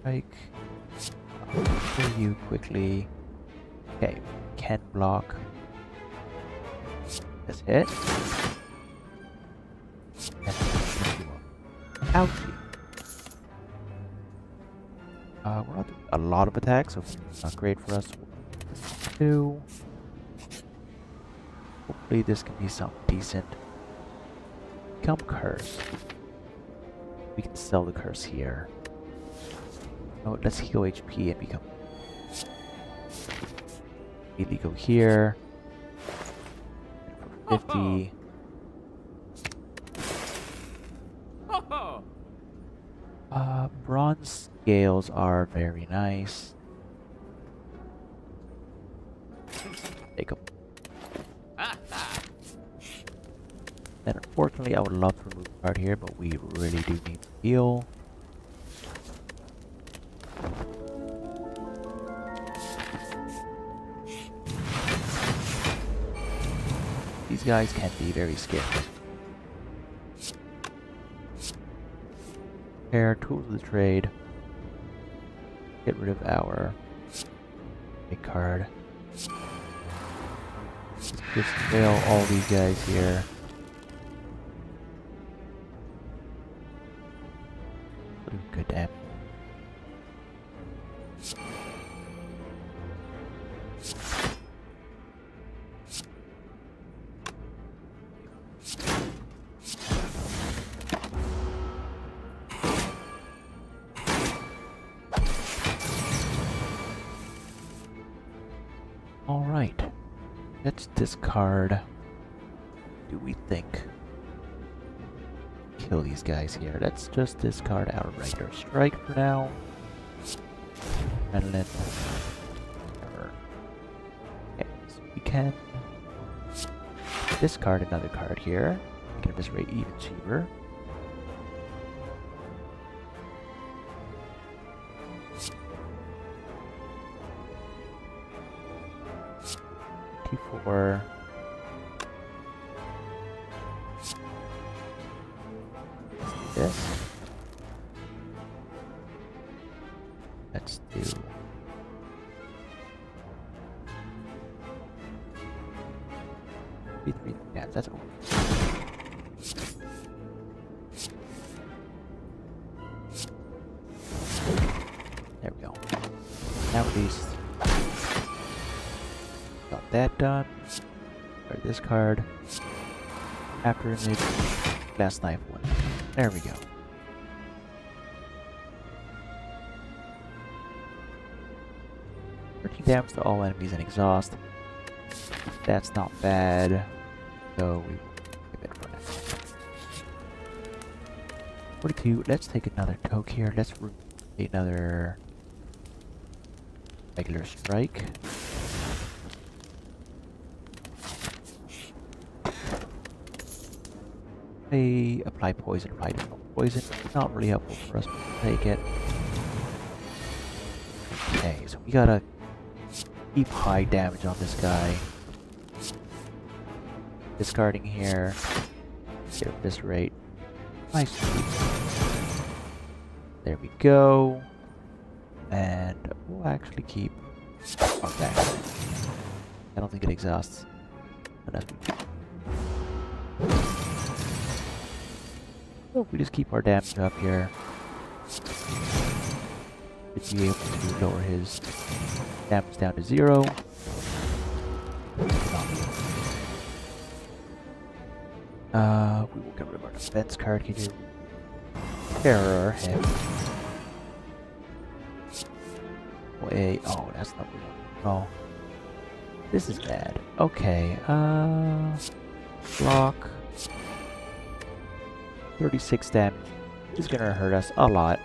Strike. Kill you quickly. Okay, can block. That's it. Ouchie. We're not doing a lot of attacks, so it's not great for us. 2. Hopefully this can be something decent. Become cursed. We can sell the curse here. Oh, let's heal HP and become. Immediately go here. And for 50. Bronze scales are very nice. Take them. And unfortunately, I would love to remove a card here, but we really do need to heal. These guys can be very scary. Pair tools of the trade. Get rid of our big card. Just fail all these guys here. Good damn. All right. Let's discard. Do we think? Kill these guys here. Let's just discard our regular strike for now. And then okay, so we can discard another card here. Making this rate even cheaper. T4. This. Let's Yeah, that's over. There we go. Now at least got that done. Or this card. After image, glass knife one. There we go. Damage to all enemies and exhaust. That's not bad. So we give it for now. 42. Let's take another toke here. Let's another regular strike. They apply poison, apply poison. Not really helpful for us, but we'll take it. Okay, so we gotta keep high damage on this guy. Discarding here. Get at this rate. Nice. There we go. And we'll actually keep our back. I don't think it exhausts. So we just keep our damage up here. Should be able to lower his damage down to 0. We will get rid of our defense card here. Terror him. Oh, that's not what we want. Oh. This is bad. Okay, block. 36 damage. This is gonna hurt us a lot.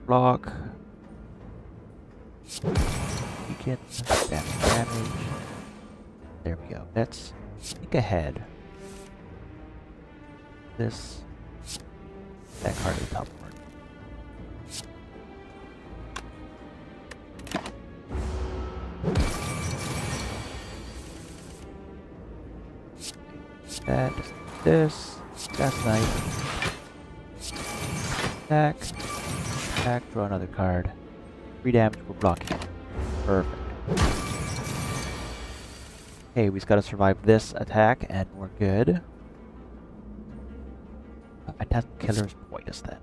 Block. Weaken. Damage. There we go. Let's think ahead. This. That card is upward. That. This. That's nice. Attack. Attack. Draw another card. 3 damage. We're blocking it. Perfect. Okay, we just gotta survive this attack and we're good. Phantasm Killer is pointless then.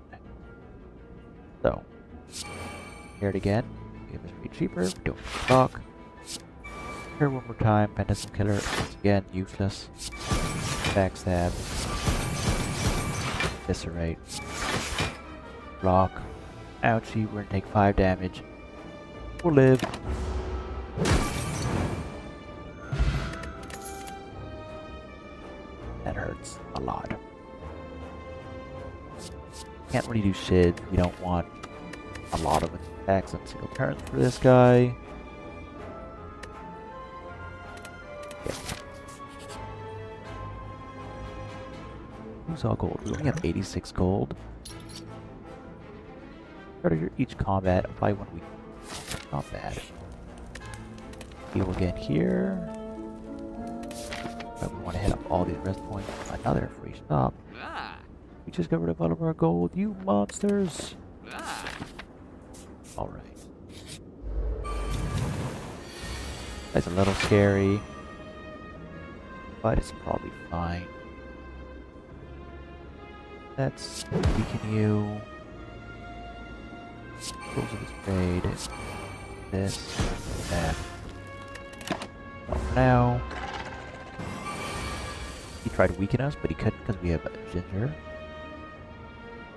So, here it again. Give us reach cheaper. Don't block. Here one more time. Phantasm Killer once again useless. Backstab. Eviscerate. Block. Ouchie, we're gonna take 5 damage. We'll live. That hurts a lot. Can't really do shit. We don't want a lot of attacks on single turns for this guy. Yeah. Who's all gold? We only have 86 gold. Start each combat, apply 1 week. Not bad. Heal again here. But we want to hit up all these rest points. Another free stop. We just got rid of all of our gold, you monsters! Alright. That's a little scary. But it's probably fine. Let's weaken you. Rules of this raid. This. That. Not for now. He tried to weaken us, but he couldn't because we have a ginger.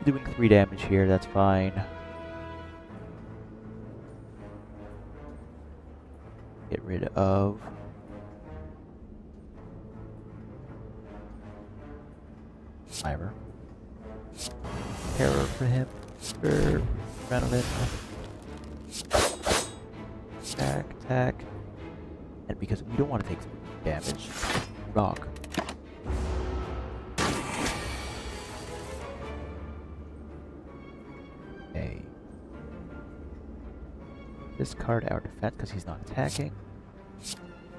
Doing 3 damage here, that's fine. Get rid of Spire. Terror for him. Adrenaline. Attack. And because we don't want to take damage, rock. Okay. Discard our defense because he's not attacking.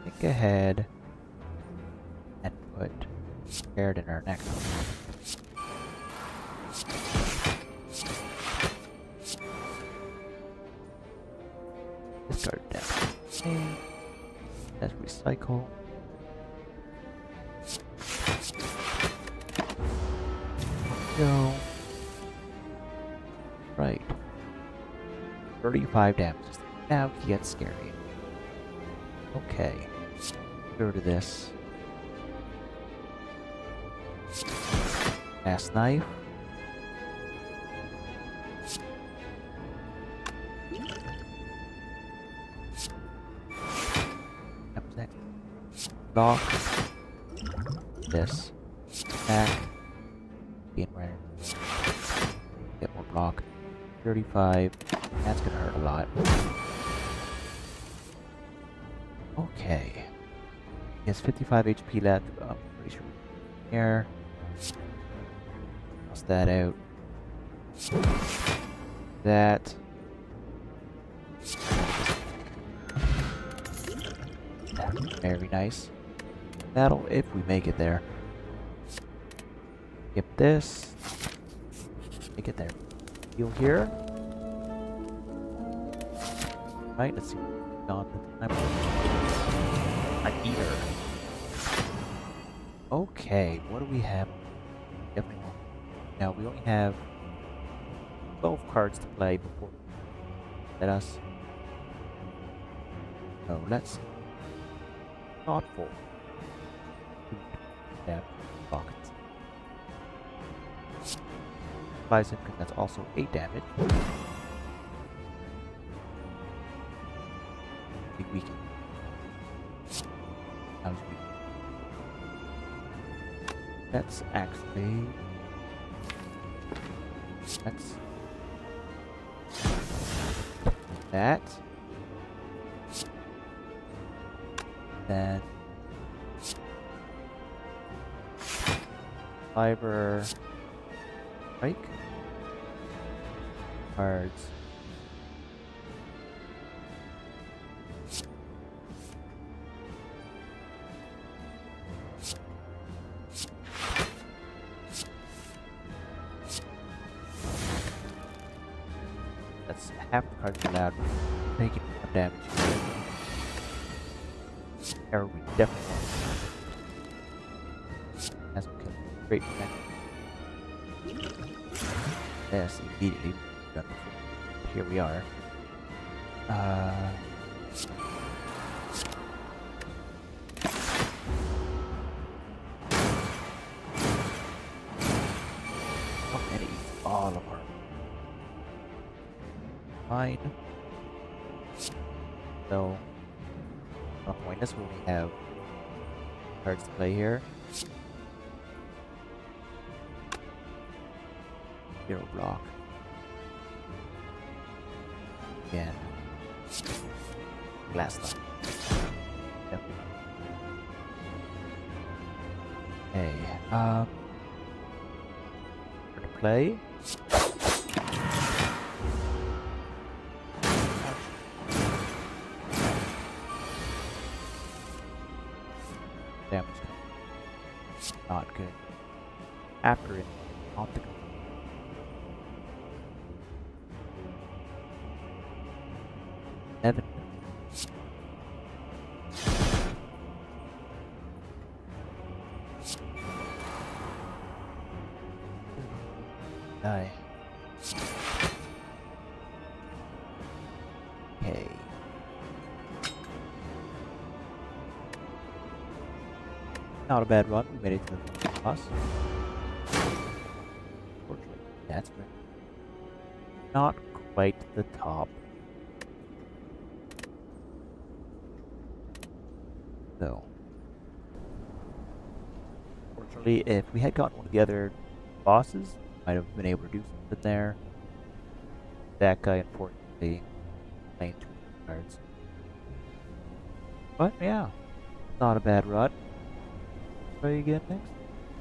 Think ahead. And put Scared in our next one. card down. Okay. Let's recycle. Go. Right. 35 damage. Now it gets scary. Okay. Get rid of this. Mass knife. What's next? Lock. This. Back. Being rare. Get more block. 35. That's gonna hurt a lot. Okay. He has 55 HP left. I'm pretty sure. Here. Toss that out. That. That's very nice. That'll if we make it there. Skip this. Make it there. Heal here. Right, let's see what's on the time. An eater. Okay, what do we have? Definitely won't. Now we only have 12 cards to play before let us. So let's thoughtful. That pockets. Applies him because that's also 8 damage. Big weaken. That was weak. That's actually. That's that. Then fiber strike cards. That's half the cards allowed, making some damage. Arrow we definitely want. Has him killed. Great protection. Yes, immediately done before. Here we are. How many? All of our fine. So, I'll point this when we have cards to play here. Zero block. Again. Glass line. Yep. Okay. For to play. Damage. Not good. After it, optical. Evan. Die. Okay. Not a bad run. We made it to the boss. Unfortunately, that's great. Not quite the top. So, fortunately, if we had gotten one of the other bosses, might have been able to do something there. That guy, unfortunately, playing 2 cards. But yeah, not a bad run. Try again next.